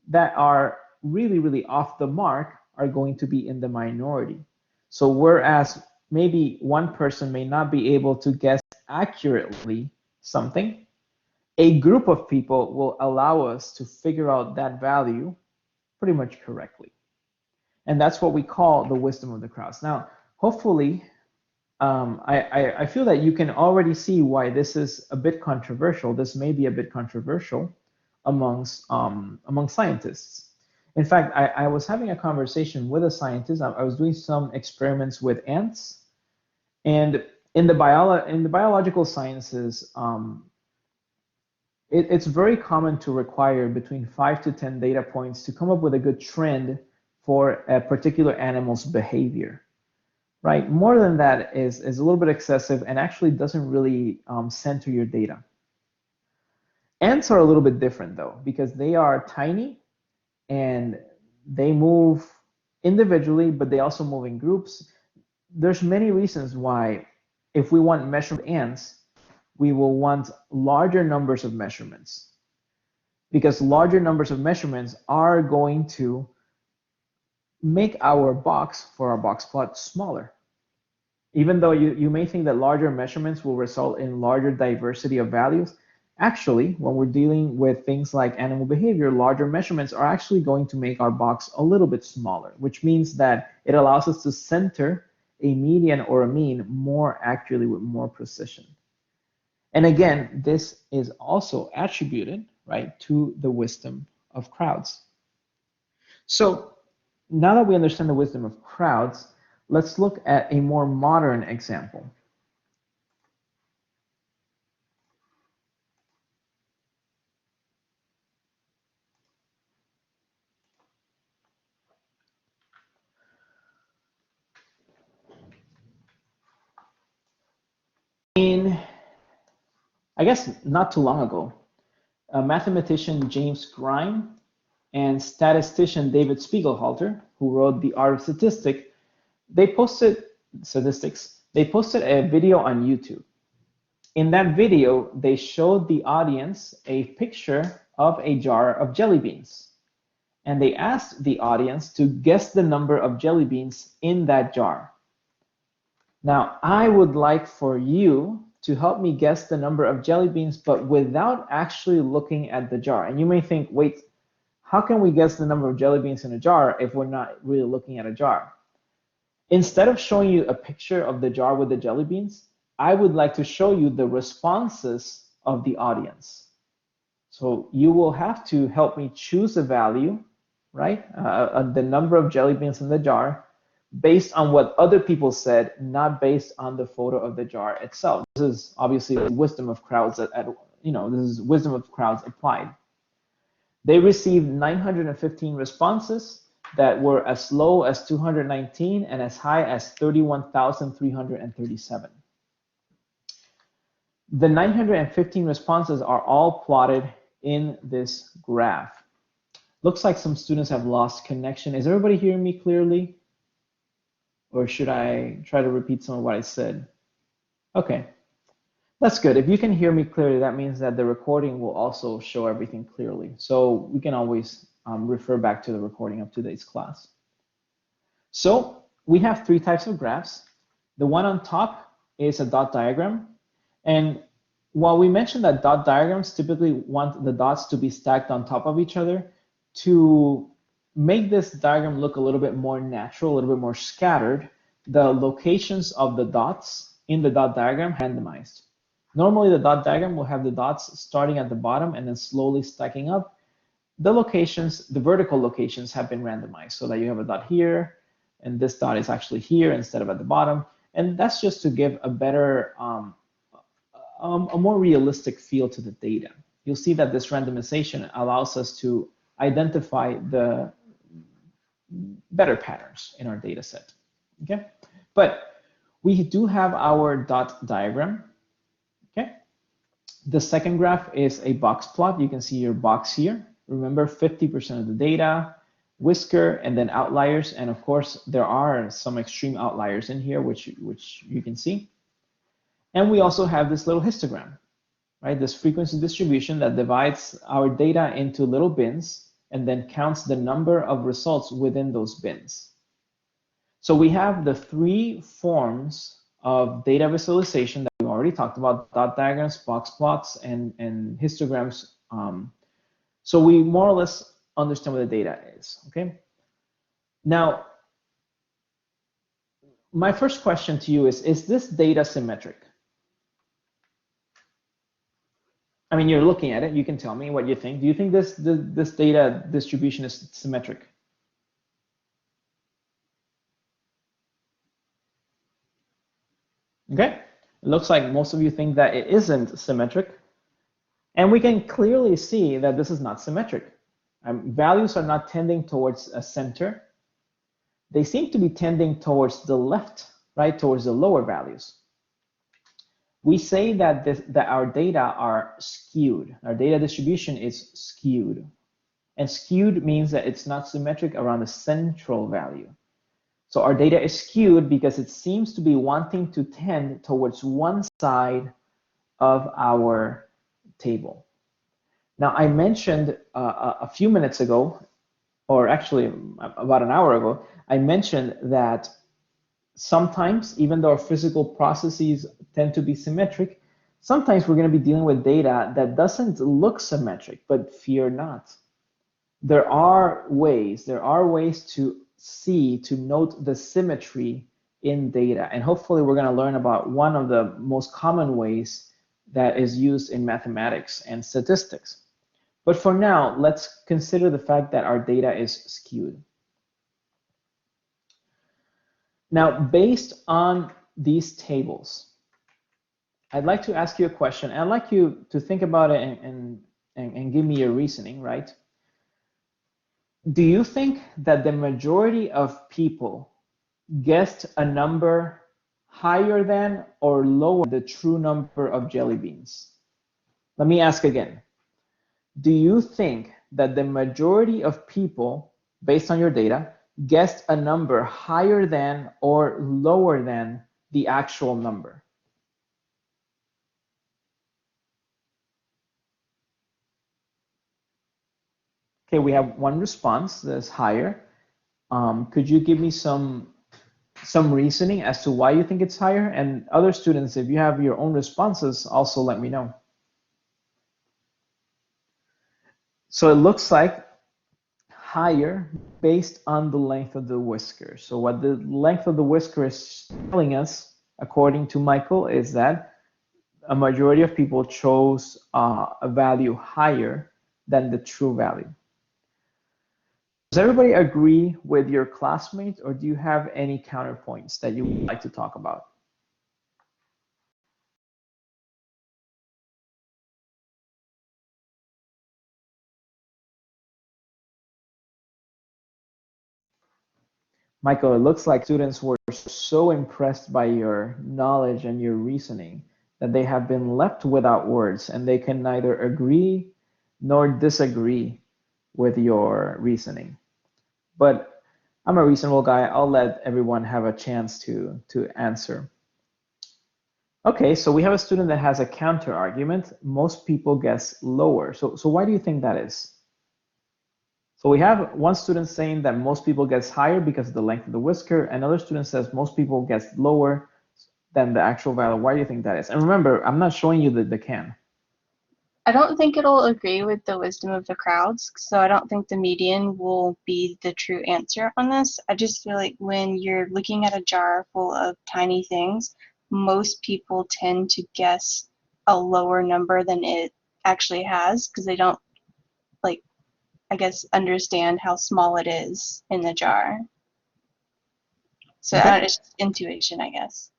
Speaker 1: that are really, really off the mark are going to be in the minority. So whereas maybe one person may not be able to guess accurately something, a group of people will allow us to figure out that value pretty much correctly. And that's what we call the wisdom of the crowds. Now, hopefully, I feel that you can already see why this is a bit controversial. This may be a bit controversial among scientists. In fact, I was having a conversation with a scientist. I was doing some experiments with ants, and in the biological sciences, it's very common to require between 5 to 10 data points to come up with a good trend for a particular animal's behavior, right? More than that is a little bit excessive and actually doesn't really center your data. Ants are a little bit different though, because they are tiny and they move individually, but they also move in groups. There's many reasons why, if we want measured ants, we will want larger numbers of measurements, because larger numbers of measurements are going to make our box for our box plot smaller. Even though you may think that larger measurements will result in larger diversity of values, actually, when we're dealing with things like animal behavior, larger measurements are actually going to make our box a little bit smaller, which means that it allows us to center a median or a mean more accurately with more precision. And again, this is also attributed, right, to the wisdom of crowds. So now that we understand the wisdom of crowds, let's look at a more modern example. I guess not too long ago, mathematician James Grime and statistician David Spiegelhalter, who wrote The Art of they posted statistics. They posted a video on YouTube. In that video, they showed the audience a picture of a jar of jelly beans. And they asked the audience to guess the number of jelly beans in that jar. Now, I would like for you to help me guess the number of jelly beans, but without actually looking at the jar. And you may think, wait, how can we guess the number of jelly beans in a jar if we're not really looking at a jar? Instead of showing you a picture of the jar with the jelly beans, I would like to show you the responses of the audience. So you will have to help me choose a value, right? The number of jelly beans in the jar based on what other people said, not based on the photo of the jar itself. This is obviously the wisdom of crowds this is wisdom of crowds applied. They received 915 responses that were as low as 219 and as high as 31,337. The 915 responses are all plotted in this graph. Looks like some students have lost connection. Is everybody hearing me clearly? Or should I try to repeat some of what I said? Okay, that's good. If you can hear me clearly, that means that the recording will also show everything clearly. So we can always refer back to the recording of today's class. So we have three types of graphs. The one on top is a dot diagram. And while we mentioned that dot diagrams typically want the dots to be stacked on top of each other, to make this diagram look a little bit more natural, a little bit more scattered, the locations of the dots in the dot diagram randomized. Normally the dot diagram will have the dots starting at the bottom and then slowly stacking up. The locations, the vertical locations have been randomized so that you have a dot here and this dot is actually here instead of at the bottom. And that's just to give a better, a more realistic feel to the data. You'll see that this randomization allows us to identify the better patterns in our data set, okay? But we do have our dot diagram, okay? The second graph is a box plot. You can see your box here. Remember, 50% of the data, Whisker, and then outliers. And of course, there are some extreme outliers in here, which you can see. And we also have this little histogram, right? This frequency distribution that divides our data into little bins and then counts the number of results within those bins. So we have the three forms of data visualization that we already talked about: dot diagrams, box plots, and histograms. So we more or less understand what the data is, okay? Now, my first question to you is this data symmetric? I mean, you're looking at it, you can tell me what you think. Do you think this data distribution is symmetric? Okay, it looks like most of you think that it isn't symmetric. And we can clearly see that this is not symmetric. Values are not tending towards a center. They seem to be tending towards the left, right, towards the lower values. We say that that our data are skewed. Our data distribution is skewed. And skewed means that it's not symmetric around the central value. So our data is skewed because it seems to be wanting to tend towards one side of our table. Now, I mentioned a few minutes ago, or actually about an hour ago, I mentioned that sometimes, even though our physical processes tend to be symmetric, sometimes we're going to be dealing with data that doesn't look symmetric, but fear not. There are ways to see, to note the symmetry in data. And hopefully we're going to learn about one of the most common ways that is used in mathematics and statistics. But for now, let's consider the fact that our data is skewed. Now, based on these tables, I'd like to ask you a question, and I'd like you to think about it and give me your reasoning, right? Do you think that the majority of people guessed a number higher than or lower than the true number of jelly beans? Let me ask again. Do you think that the majority of people, based on your data, guessed a number higher than or lower than the actual number? Okay, we have one response that's higher. Could you give me some reasoning as to why you think it's higher? And other students, if you have your own responses, also let me know. So it looks like higher based on the length of the whisker. So what the length of the whisker is telling us, according to Michael, is that a majority of people chose a value higher than the true value. Does everybody agree with your classmate, or do you have any counterpoints that you would like to talk about? Michael, it looks like students were so impressed by your knowledge and your reasoning that they have been left without words, and they can neither agree nor disagree with your reasoning. But I'm a reasonable guy. I'll let everyone have a chance to answer. Okay, so we have a student that has a counter argument. Most people guess lower. So why do you think that is? So we have one student saying that most people guess higher because of the length of the whisker. Another student says most people guess lower than the actual value. Why do you think that is? And remember, I'm not showing you the can.
Speaker 2: I don't think it'll agree with the wisdom of the crowds, so I don't think the median will be the true answer on this. I just feel like when you're looking at a jar full of tiny things, most people tend to guess a lower number than it actually has because they don't, like, I guess, understand how small it is in the jar. So
Speaker 1: Okay.
Speaker 2: it's just intuition, I guess.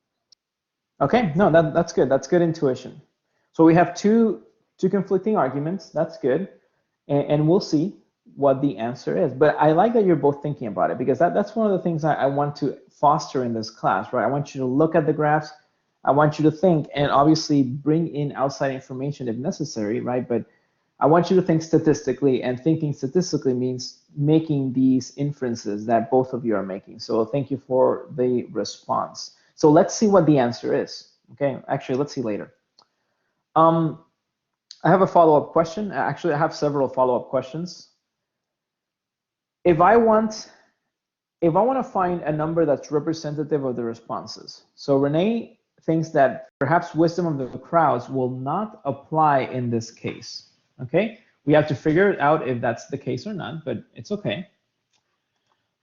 Speaker 1: Okay, no, that's good. That's good intuition. So we have two conflicting arguments. That's good. And we'll see what the answer is. But I like that you're both thinking about it because that's one of the things I want to foster in this class, right? I want you to look at the graphs. I want you to think and obviously bring in outside information if necessary, right? But I want you to think statistically, and thinking statistically means making these inferences that both of you are making. So thank you for the response. So let's see what the answer is. Okay, actually, let's see later. I have a follow-up question. Actually, I have several follow-up questions. If I want to find a number that's representative of the responses, so Renee thinks that perhaps wisdom of the crowds will not apply in this case. Okay, we have to figure out if that's the case or not, but it's okay.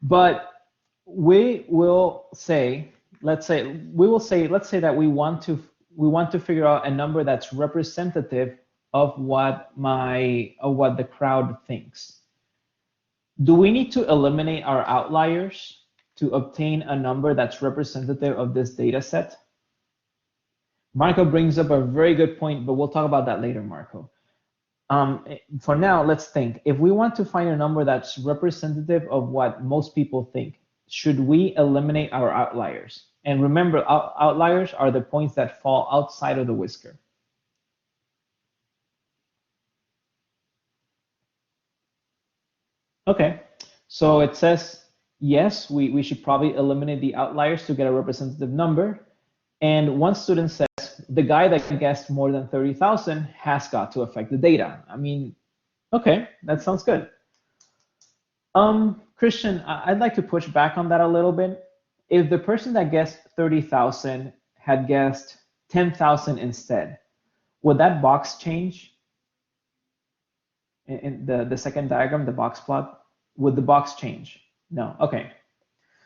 Speaker 1: But we will say, let's say that we want to figure out a number that's representative of what the crowd thinks. Do we need to eliminate our outliers to obtain a number that's representative of this data set? Marco brings up a very good point, but we'll talk about that later, Marco. For now, let's think. If we want to find a number that's representative of what most people think, should we eliminate our outliers? And remember, outliers are the points that fall outside of the whisker. Okay, so it says, yes, we should probably eliminate the outliers to get a representative number. And one student says, the guy that guessed more than 30,000 has got to affect the data. I mean, okay, that sounds good. Christian, I'd like to push back on that a little bit. If the person that guessed 30,000 had guessed 10,000 instead, would that box change? In the second diagram, the box plot, would the box change? No. Okay.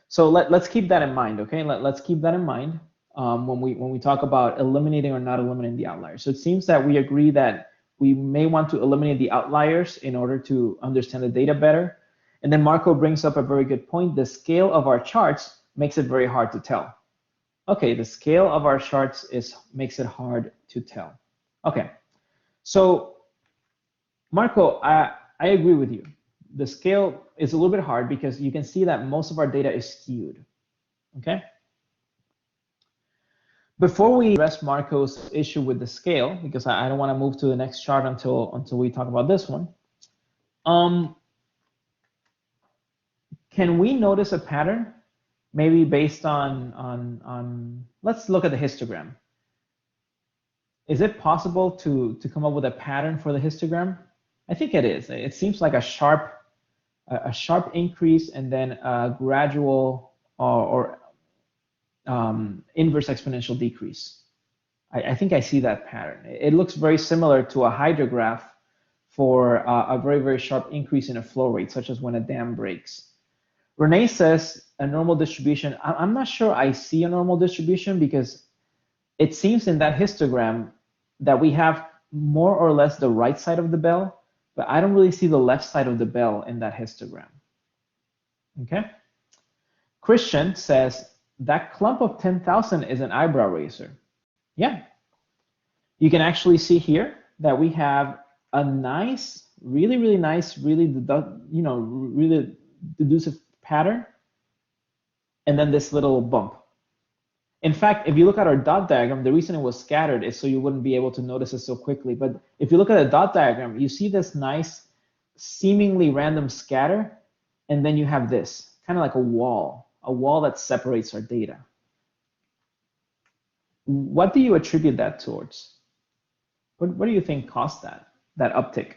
Speaker 1: So let's keep that in mind. Okay. Let's keep that in mind when we talk about eliminating or not eliminating the outliers. So it seems that we agree that we may want to eliminate the outliers in order to understand the data better. And then Marco brings up a very good point. The scale of our charts makes it very hard to tell. Okay, the scale of our charts makes it hard to tell. Okay, so Marco, I agree with you. The scale is a little bit hard because you can see that most of our data is skewed. Okay. Before we address Marco's issue with the scale, because I don't want to move to the next chart until we talk about this one, can we notice a pattern? Maybe based on let's look at the histogram. Is it possible to come up with a pattern for the histogram? I think it is. It seems like a sharp increase and then a gradual or inverse exponential decrease. I think I see that pattern. It looks very similar to a hydrograph for a very, very sharp increase in a flow rate, such as when a dam breaks. Renee says a normal distribution. I'm not sure I see a normal distribution because it seems in that histogram that we have more or less the right side of the bell, but I don't really see the left side of the bell in that histogram. Okay. Christian says that clump of 10,000 is an eyebrow raiser. Yeah. You can actually see here that we have a nice, really, really nice, really deducive pattern, and then this little bump. In fact, if you look at our dot diagram, the reason it was scattered is so you wouldn't be able to notice it so quickly. But if you look at a dot diagram, you see this nice, seemingly random scatter, and then you have this, kind of like a wall that separates our data. What do you attribute that towards? What do you think caused that uptick?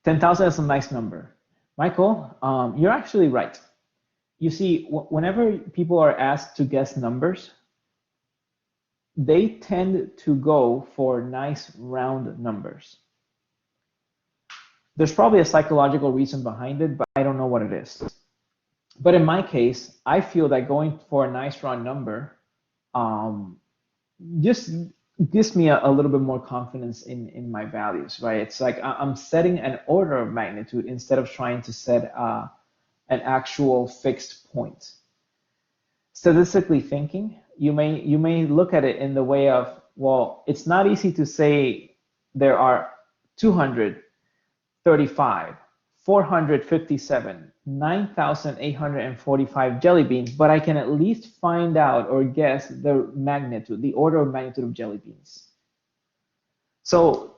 Speaker 1: $10,000 is a nice number. Michael, you're actually right. You see, whenever people are asked to guess numbers, they tend to go for nice round numbers. There's probably a psychological reason behind it, but I don't know what it is. But in my case, I feel that going for a nice round number just gives me a little bit more confidence in my values, right? It's like I'm setting an order of magnitude instead of trying to set an actual fixed point. Statistically thinking, you may look at it in the way of, well, it's not easy to say there are 235, 457, 9,845 jelly beans, but I can at least find out or guess the magnitude, the order of magnitude of jelly beans. So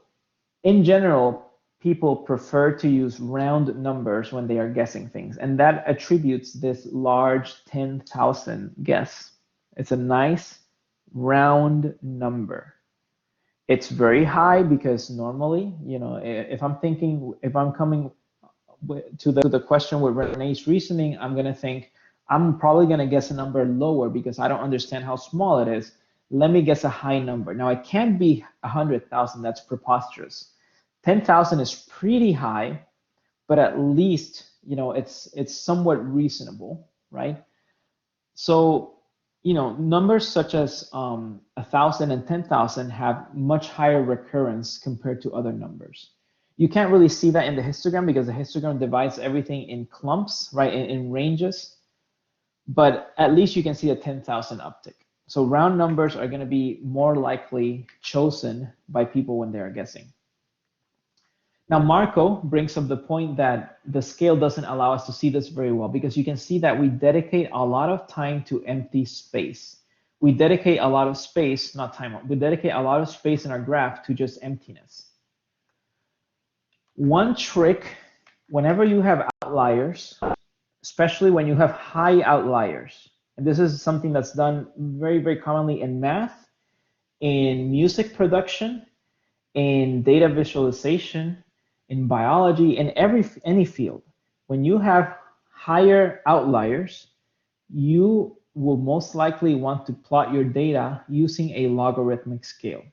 Speaker 1: in general, people prefer to use round numbers when they are guessing things, and that attributes this large 10,000 guess. It's a nice round number. It's very high because normally, if I'm coming to the question with Renee's reasoning, I'm going to think, I'm probably going to guess a number lower because I don't understand how small it is. Let me guess a high number. Now, it can't be 100,000. That's preposterous. 10,000 is pretty high, but at least, it's somewhat reasonable, right? So, numbers such as 1,000 and 10,000 have much higher recurrence compared to other numbers. You can't really see that in the histogram because the histogram divides everything in clumps, right, in ranges. But at least you can see a 10,000 uptick. So round numbers are going to be more likely chosen by people when they are guessing. Now, Marco brings up the point that the scale doesn't allow us to see this very well because you can see that we dedicate a lot of time to empty space. We dedicate a lot of space, not time, we dedicate a lot of space in our graph to just emptiness. One trick, whenever you have outliers, especially when you have high outliers, and this is something that's done very, very commonly in math, in music production, in data visualization, in biology, in any field. When you have higher outliers, you will most likely want to plot your data using a logarithmic scale.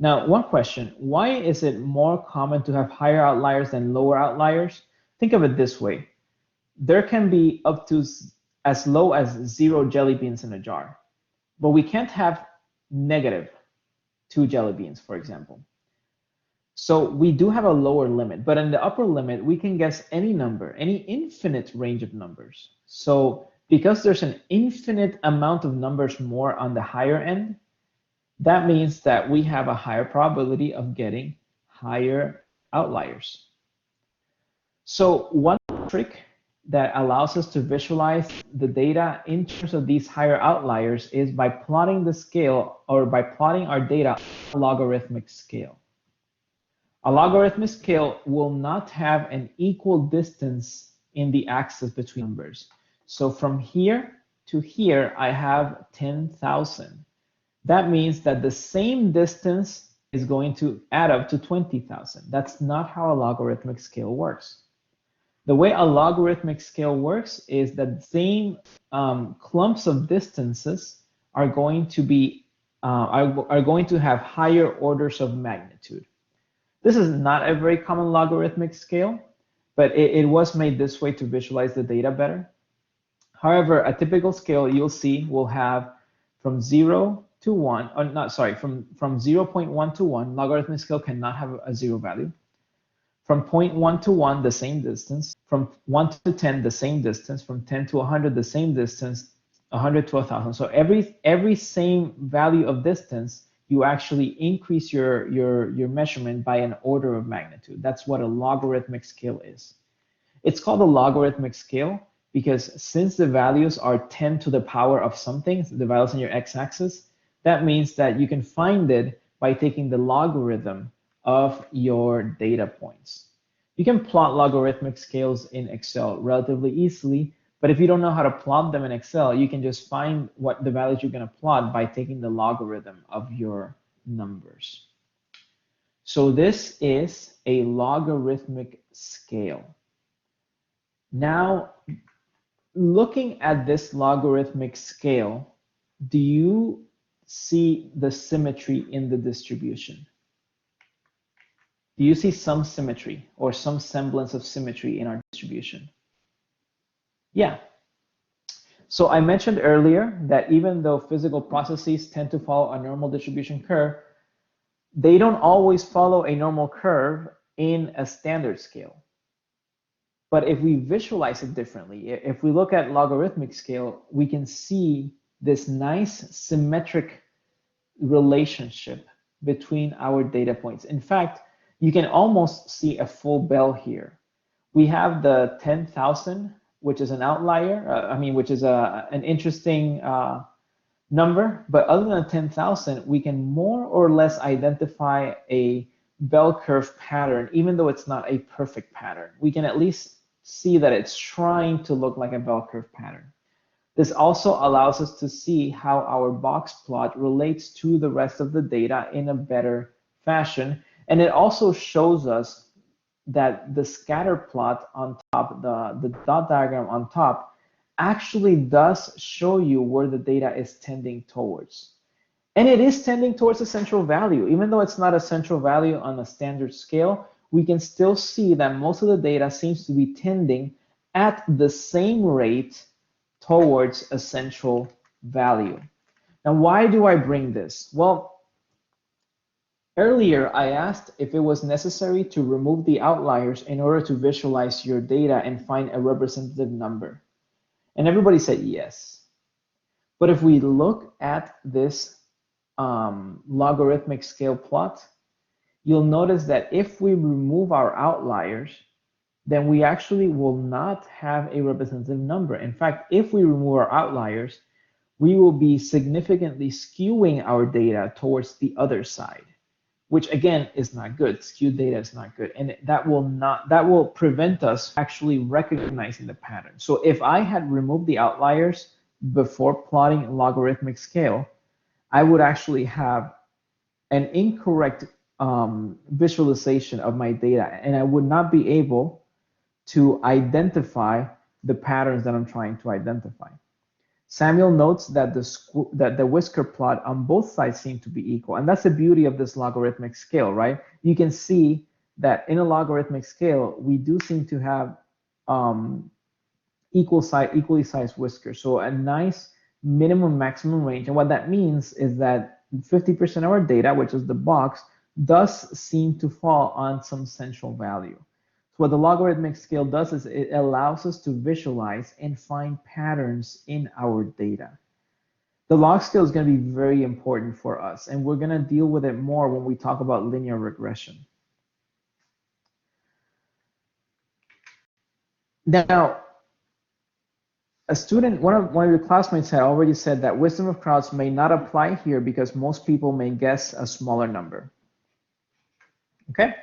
Speaker 1: Now, one question, why is it more common to have higher outliers than lower outliers? Think of it this way. There can be up to as low as 0 jelly beans in a jar, but we can't have -2 jelly beans, for example. So we do have a lower limit, but in the upper limit, we can guess any number, any infinite range of numbers. So because there's an infinite amount of numbers more on the higher end, that means that we have a higher probability of getting higher outliers. So one trick that allows us to visualize the data in terms of these higher outliers is by plotting the scale, or by plotting our data on a logarithmic scale. A logarithmic scale will not have an equal distance in the axis between numbers. So from here to here, I have 10,000. That means that the same distance is going to add up to 20,000. That's not how a logarithmic scale works. The way a logarithmic scale works is that the same clumps of distances are going to be are going to have higher orders of magnitude. This is not a very common logarithmic scale, but it was made this way to visualize the data better. However, a typical scale you'll see will have from 0 to 1, or not, sorry, from 0.1 to 1, logarithmic scale cannot have a 0 value. From 0.1 to 1, the same distance. From 1 to 10, the same distance. From 10 to 100, the same distance. 100 to 1,000. So every same value of distance, you actually increase your measurement by an order of magnitude. That's what a logarithmic scale is. It's called a logarithmic scale because since the values are 10 to the power of something, the values on your x-axis, that means that you can find it by taking the logarithm of your data points. You can plot logarithmic scales in Excel relatively easily, but if you don't know how to plot them in Excel, you can just find what the values you're going to plot by taking the logarithm of your numbers. So this is a logarithmic scale. Now, looking at this logarithmic scale, do you see the symmetry in the distribution? Do you see some symmetry or some semblance of symmetry in our distribution? Yeah. So I mentioned earlier that even though physical processes tend to follow a normal distribution curve, they don't always follow a normal curve in a standard scale. But if we visualize it differently, if we look at logarithmic scale, we can see this nice symmetric relationship between our data points. In fact, you can almost see a full bell here. We have the 10,000, which is an outlier, which is an interesting number, but other than 10,000, we can more or less identify a bell curve pattern, even though it's not a perfect pattern. We can at least see that it's trying to look like a bell curve pattern. This also allows us to see how our box plot relates to the rest of the data in a better fashion. And it also shows us that the scatter plot on top, the dot diagram on top, actually does show you where the data is tending towards. And it is tending towards a central value. Even though it's not a central value on a standard scale, we can still see that most of the data seems to be tending at the same rate towards a central value. Now, why do I bring this? Well, earlier I asked if it was necessary to remove the outliers in order to visualize your data and find a representative number. And everybody said yes. But if we look at this logarithmic scale plot, you'll notice that if we remove our outliers, then we actually will not have a representative number. In fact, if we remove our outliers, we will be significantly skewing our data towards the other side, which again is not good. Skewed data is not good, and that will prevent us actually recognizing the pattern. So if I had removed the outliers before plotting a logarithmic scale, I would actually have an incorrect visualization of my data, and I would not be able to identify the patterns that I'm trying to identify. Samuel notes that the whisker plot on both sides seem to be equal, and that's the beauty of this logarithmic scale, right? You can see that in a logarithmic scale, we do seem to have equally sized whiskers, so a nice minimum maximum range. And what that means is that 50% of our data, which is the box, does seem to fall on some central value. So what the logarithmic scale does is it allows us to visualize and find patterns in our data. The log scale is going to be very important for us, and we're going to deal with it more when we talk about linear regression. Now, a student, one of your classmates had already said that wisdom of crowds may not apply here because most people may guess a smaller number. Okay?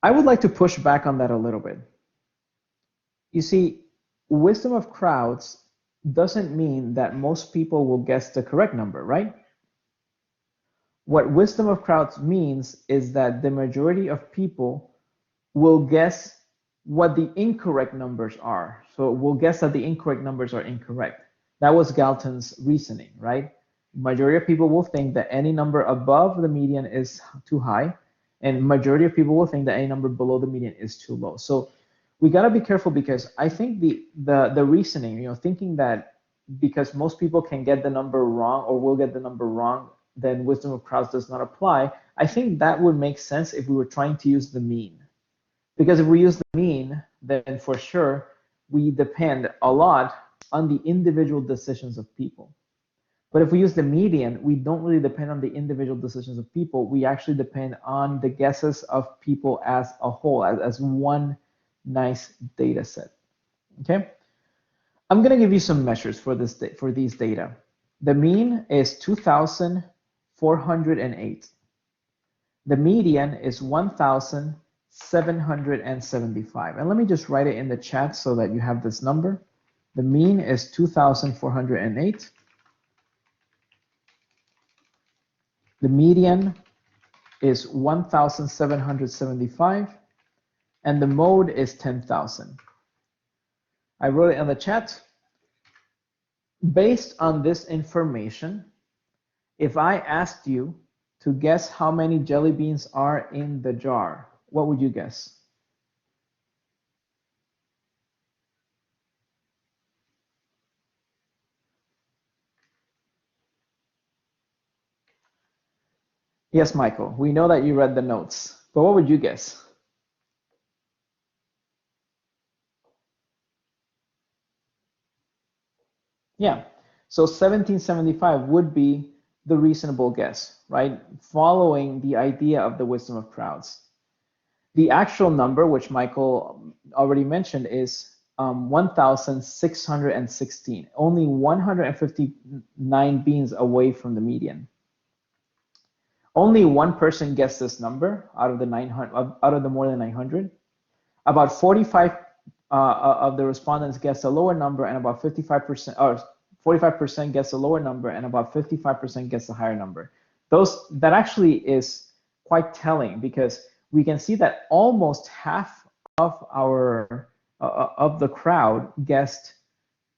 Speaker 1: I would like to push back on that a little bit. You see, wisdom of crowds doesn't mean that most people will guess the correct number, right? What wisdom of crowds means is that the majority of people will guess what the incorrect numbers are. So we'll guess that the incorrect numbers are incorrect. That was Galton's reasoning, right? Majority of people will think that any number above the median is too high, and majority of people will think that any number below the median is too low. So we got to be careful, because I think the reasoning, thinking that because most people can get the number wrong or will get the number wrong, then wisdom of crowds does not apply. I think that would make sense if we were trying to use the mean. Because if we use the mean, then for sure we depend a lot on the individual decisions of people. But if we use the median, we don't really depend on the individual decisions of people. We actually depend on the guesses of people as a whole, as one nice data set. Okay? I'm going to give you some measures for these data. The mean is 2,408. The median is 1,775. And let me just write it in the chat so that you have this number. The mean is 2,408. The median is 1,775. And the mode is 10,000. I wrote it in the chat. Based on this information, if I asked you to guess how many jelly beans are in the jar, what would you guess? Yes, Michael, we know that you read the notes, but what would you guess? Yeah, so 1775 would be the reasonable guess, right? Following the idea of the wisdom of crowds. The actual number, which Michael already mentioned, is 1,616, only 159 beans away from the median. Only one person guessed this number out of the more than 900. About 45 of the respondents guessed a lower number, and about 55%, or 45% guessed a lower number, and about 55% guessed a higher number. That actually is quite telling, because we can see that almost half of the crowd guessed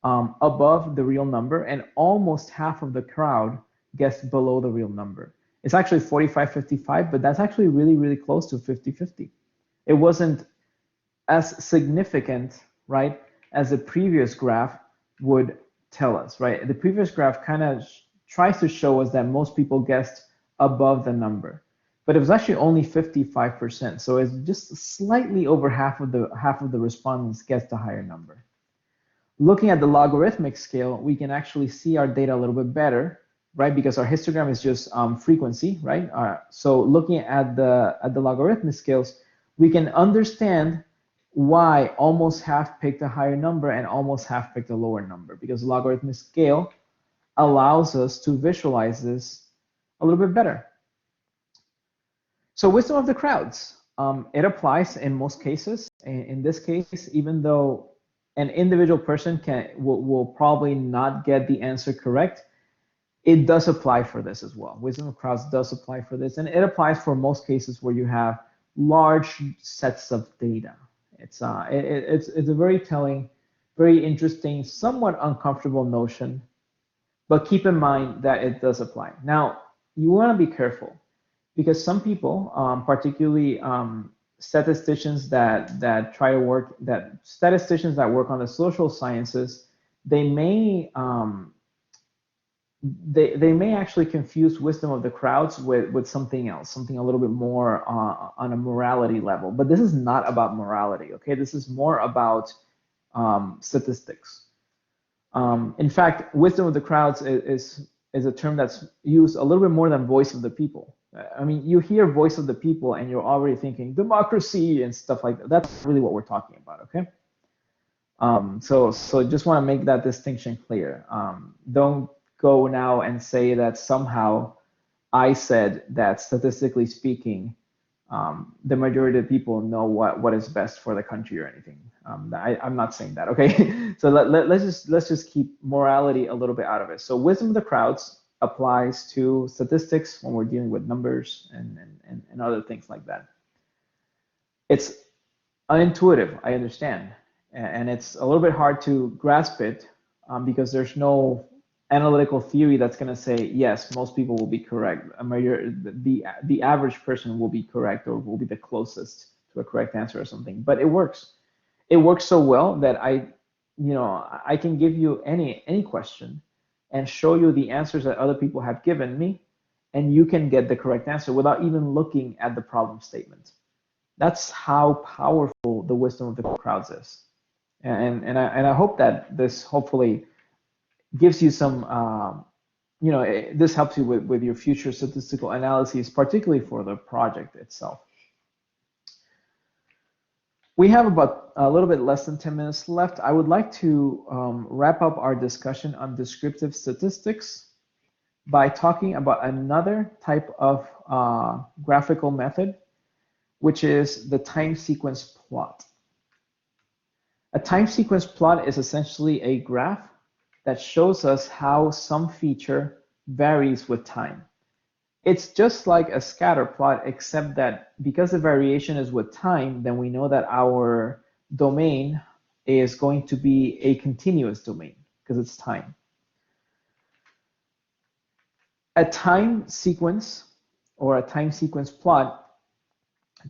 Speaker 1: above the real number, and almost half of the crowd guessed below the real number. It's actually 45-55, but that's actually really, really close to 50-50. It wasn't as significant, right, as the previous graph would tell us, right? The previous graph kind of tries to show us that most people guessed above the number, but it was actually only 55%. So it's just slightly over half of the respondents guessed a higher number. Looking at the logarithmic scale, we can actually see our data a little bit better, right? Because our histogram is just frequency, right? So looking at the logarithmic scales, we can understand why almost half picked a higher number and almost half picked a lower number, because the logarithmic scale allows us to visualize this a little bit better. So wisdom of the crowds, it applies in most cases. In this case, even though an individual person will probably not get the answer correct, it does apply for this as well. Wisdom of crowds does apply for this, and it applies for most cases where you have large sets of data. It's a very telling, very interesting, somewhat uncomfortable notion, but keep in mind that it does apply. Now, you want to be careful, because some people, particularly statisticians that work on the social sciences, they may actually confuse wisdom of the crowds with something else, something a little bit more on a morality level. But this is not about morality, okay? This is more about statistics. In fact, wisdom of the crowds is a term that's used a little bit more than voice of the people. I mean, you hear voice of the people and you're already thinking democracy and stuff like that. That's really what we're talking about, okay? So just want to make that distinction clear. Don't go now and say that somehow I said that statistically speaking, the majority of people know what is best for the country or anything. I'm not saying that, okay? So let's just keep morality a little bit out of it. So wisdom of the crowds applies to statistics when we're dealing with numbers and other things like that. It's unintuitive, I understand, and it's a little bit hard to grasp it because there's no analytical theory that's going to say yes, most people will be correct. The average person will be correct or will be the closest to a correct answer or something. But it works. It works so well that I can give you any question and show you the answers that other people have given me, and you can get the correct answer without even looking at the problem statement. That's how powerful the wisdom of the crowds is. And I hope that this hopefully gives you some, this helps you with your future statistical analyses, particularly for the project itself. We have about a little bit less than 10 minutes left. I would like to wrap up our discussion on descriptive statistics by talking about another type of graphical method, which is the time sequence plot. A time sequence plot is essentially a graph that shows us how some feature varies with time. It's just like a scatter plot, except that because the variation is with time, then we know that our domain is going to be a continuous domain because it's time. A time sequence or a time sequence plot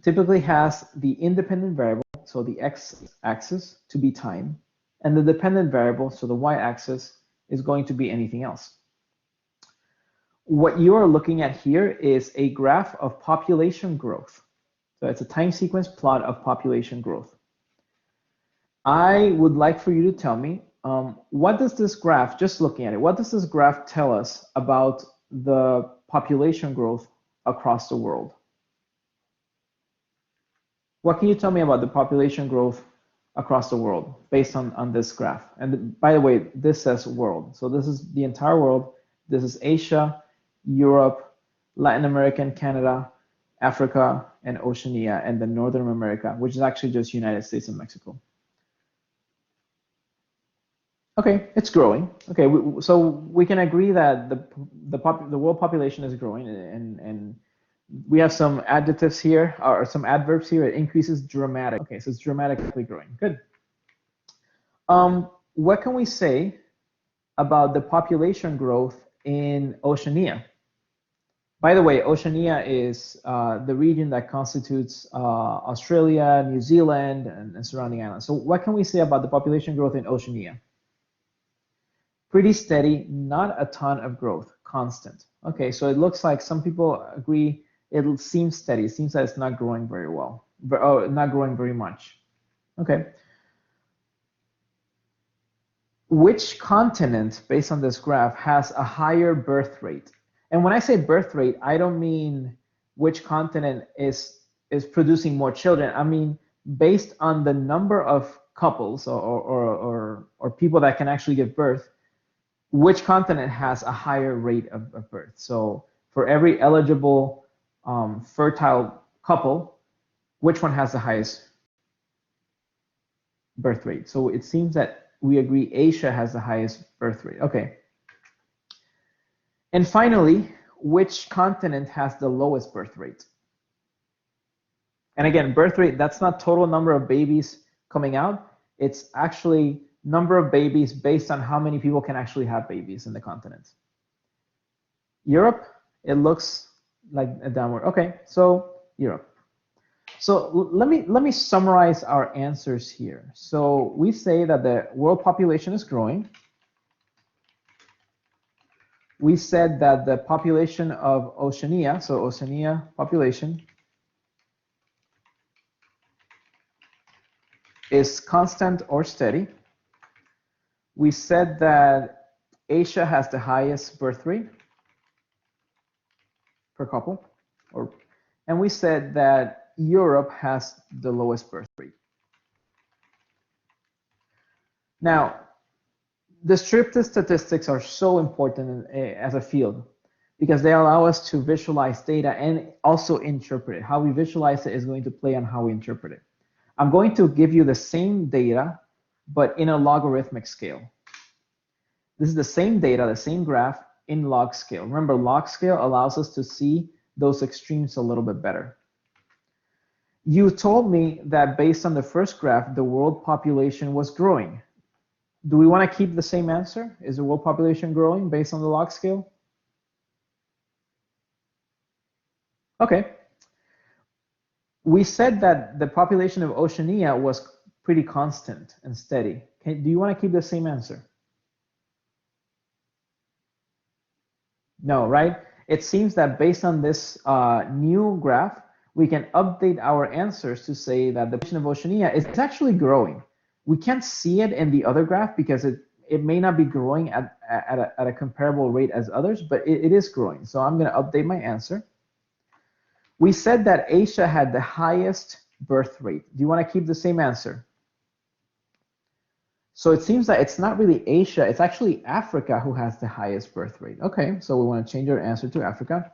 Speaker 1: typically has the independent variable, so the x-axis, to be time, and the dependent variable, so the y-axis, is going to be anything else. What you are looking at here is a graph of population growth. So it's a time sequence plot of population growth. I would like for you to tell me, what does this graph, just looking at it, what does this graph tell us about the population growth across the world? What can you tell me about the population growth across the world based on this graph? And by the way, this says world. So this is the entire world. This is Asia, Europe, Latin America and Canada, Africa, and Oceania, and then Northern America, which is actually just United States and Mexico. Okay, it's growing. Okay, so we can agree that the world population is growing, and we have some adjectives here, or some adverbs here. It increases dramatically. Okay, so it's dramatically growing. Good. What can we say about the population growth in Oceania? By the way, Oceania is the region that constitutes Australia, New Zealand, and surrounding islands. So what can we say about the population growth in Oceania? Pretty steady, not a ton of growth, constant. Okay, so it looks like some people agree it seems steady. It seems that it's not growing very well, not growing very much. Okay. Which continent, based on this graph, has a higher birth rate? And when I say birth rate, I don't mean which continent is producing more children. I mean, based on the number of couples or people that can actually give birth, which continent has a higher rate of birth? So for every eligible fertile couple, which one has the highest birth rate? So it seems that we agree Asia has the highest birth rate. Okay. And finally, which continent has the lowest birth rate? And again, birth rate, that's not total number of babies coming out. It's actually number of babies based on how many people can actually have babies in the continent. Europe, it looks like a downward. Okay, so Europe. So let me summarize our answers here. So we say that the world population is growing. We said that the population of Oceania, so Oceania population, is constant or steady. We said that Asia has the highest birth rate per couple. and we said that Europe has the lowest birth rate. Now, descriptive statistics are so important as a field because they allow us to visualize data and also interpret it. How we visualize it is going to play on how we interpret it. I'm going to give you the same data, but in a logarithmic scale. This is the same data, the same graph in log scale. Remember, log scale allows us to see those extremes a little bit better. You told me that based on the first graph, the world population was growing. Do we want to keep the same answer? Is the world population growing based on the log scale? Okay. We said that the population of Oceania was pretty constant and steady. Do you want to keep the same answer? No, right? It seems that based on this new graph, we can update our answers to say that the population of Oceania is actually growing. We can't see it in the other graph because it may not be growing at a comparable rate as others, but it is growing. So I'm going to update my answer. We said that Asia had the highest birth rate. Do you want to keep the same answer? So it seems that it's not really Asia, it's actually Africa who has the highest birth rate. Okay, so we want to change our answer to Africa.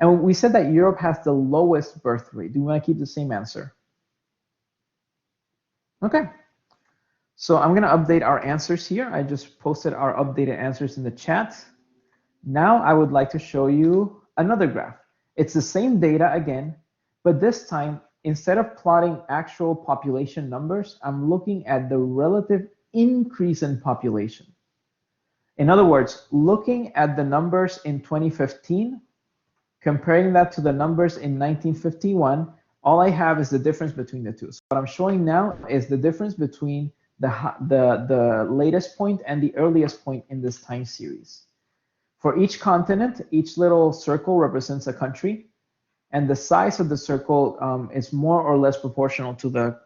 Speaker 1: And we said that Europe has the lowest birth rate. Do you want to keep the same answer? Okay. So I'm going to update our answers here. I just posted our updated answers in the chat. Now I would like to show you another graph. It's the same data again, but this time, instead of plotting actual population numbers, I'm looking at the relative increase in population. In other words, looking at the numbers in 2015, comparing that to the numbers in 1951, all I have is the difference between the two. So what I'm showing now is the difference between the latest point and the earliest point in this time series. For each continent, each little circle represents a country, and the size of the circle is more or less proportional to the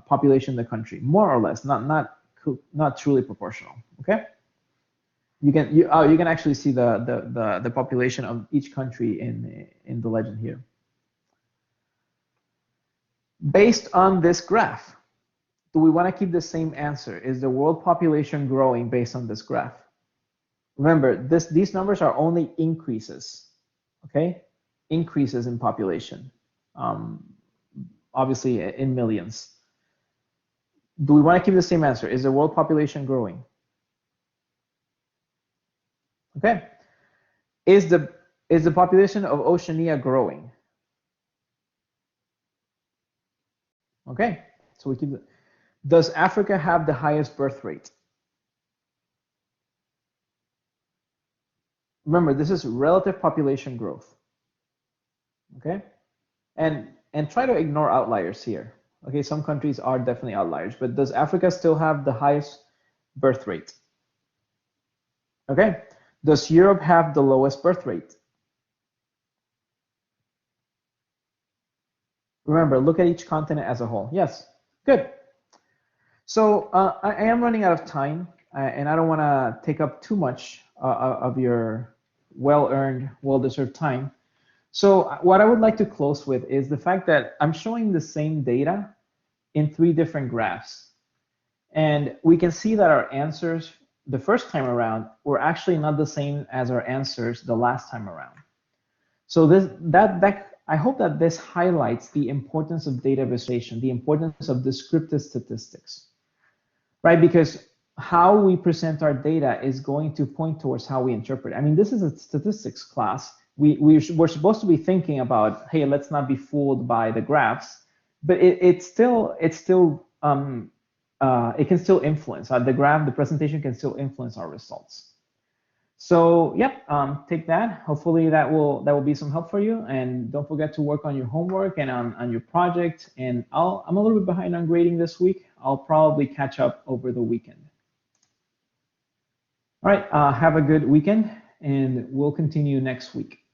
Speaker 1: population of the country, more or less, not truly proportional. Okay, you can actually see the population of each country in the legend here. Based on this graph, do we want to keep the same answer? Is the world population growing based on this graph? Remember, these numbers are only increases, okay? Increases in population, obviously in millions. Do we want to keep the same answer? Is the world population growing? Okay. Is the population of Oceania growing? Okay, so we keep it. Does Africa have the highest birth rate? Remember, this is relative population growth. Okay, and try to ignore outliers here. Okay, some countries are definitely outliers, but does Africa still have the highest birth rate? Okay, does Europe have the lowest birth rate? Remember, look at each continent as a whole. Yes, good. So I am running out of time, and I don't want to take up too much of your well-earned, well-deserved time. So what I would like to close with is the fact that I'm showing the same data in 3 different graphs. And we can see that our answers the first time around were actually not the same as our answers the last time around. So I hope that this highlights the importance of data visualization, the importance of descriptive statistics, right? Because how we present our data is going to point towards how we interpret. I mean, this is a statistics class. We're supposed to be thinking about, hey, let's not be fooled by the graphs, but it can still influence the presentation can still influence our results. So yep, take that. Hopefully that will be some help for you, and don't forget to work on your homework and on your project. And I'm a little bit behind on grading this week. I'll probably catch up over the weekend. All right, have a good weekend, and we'll continue next week.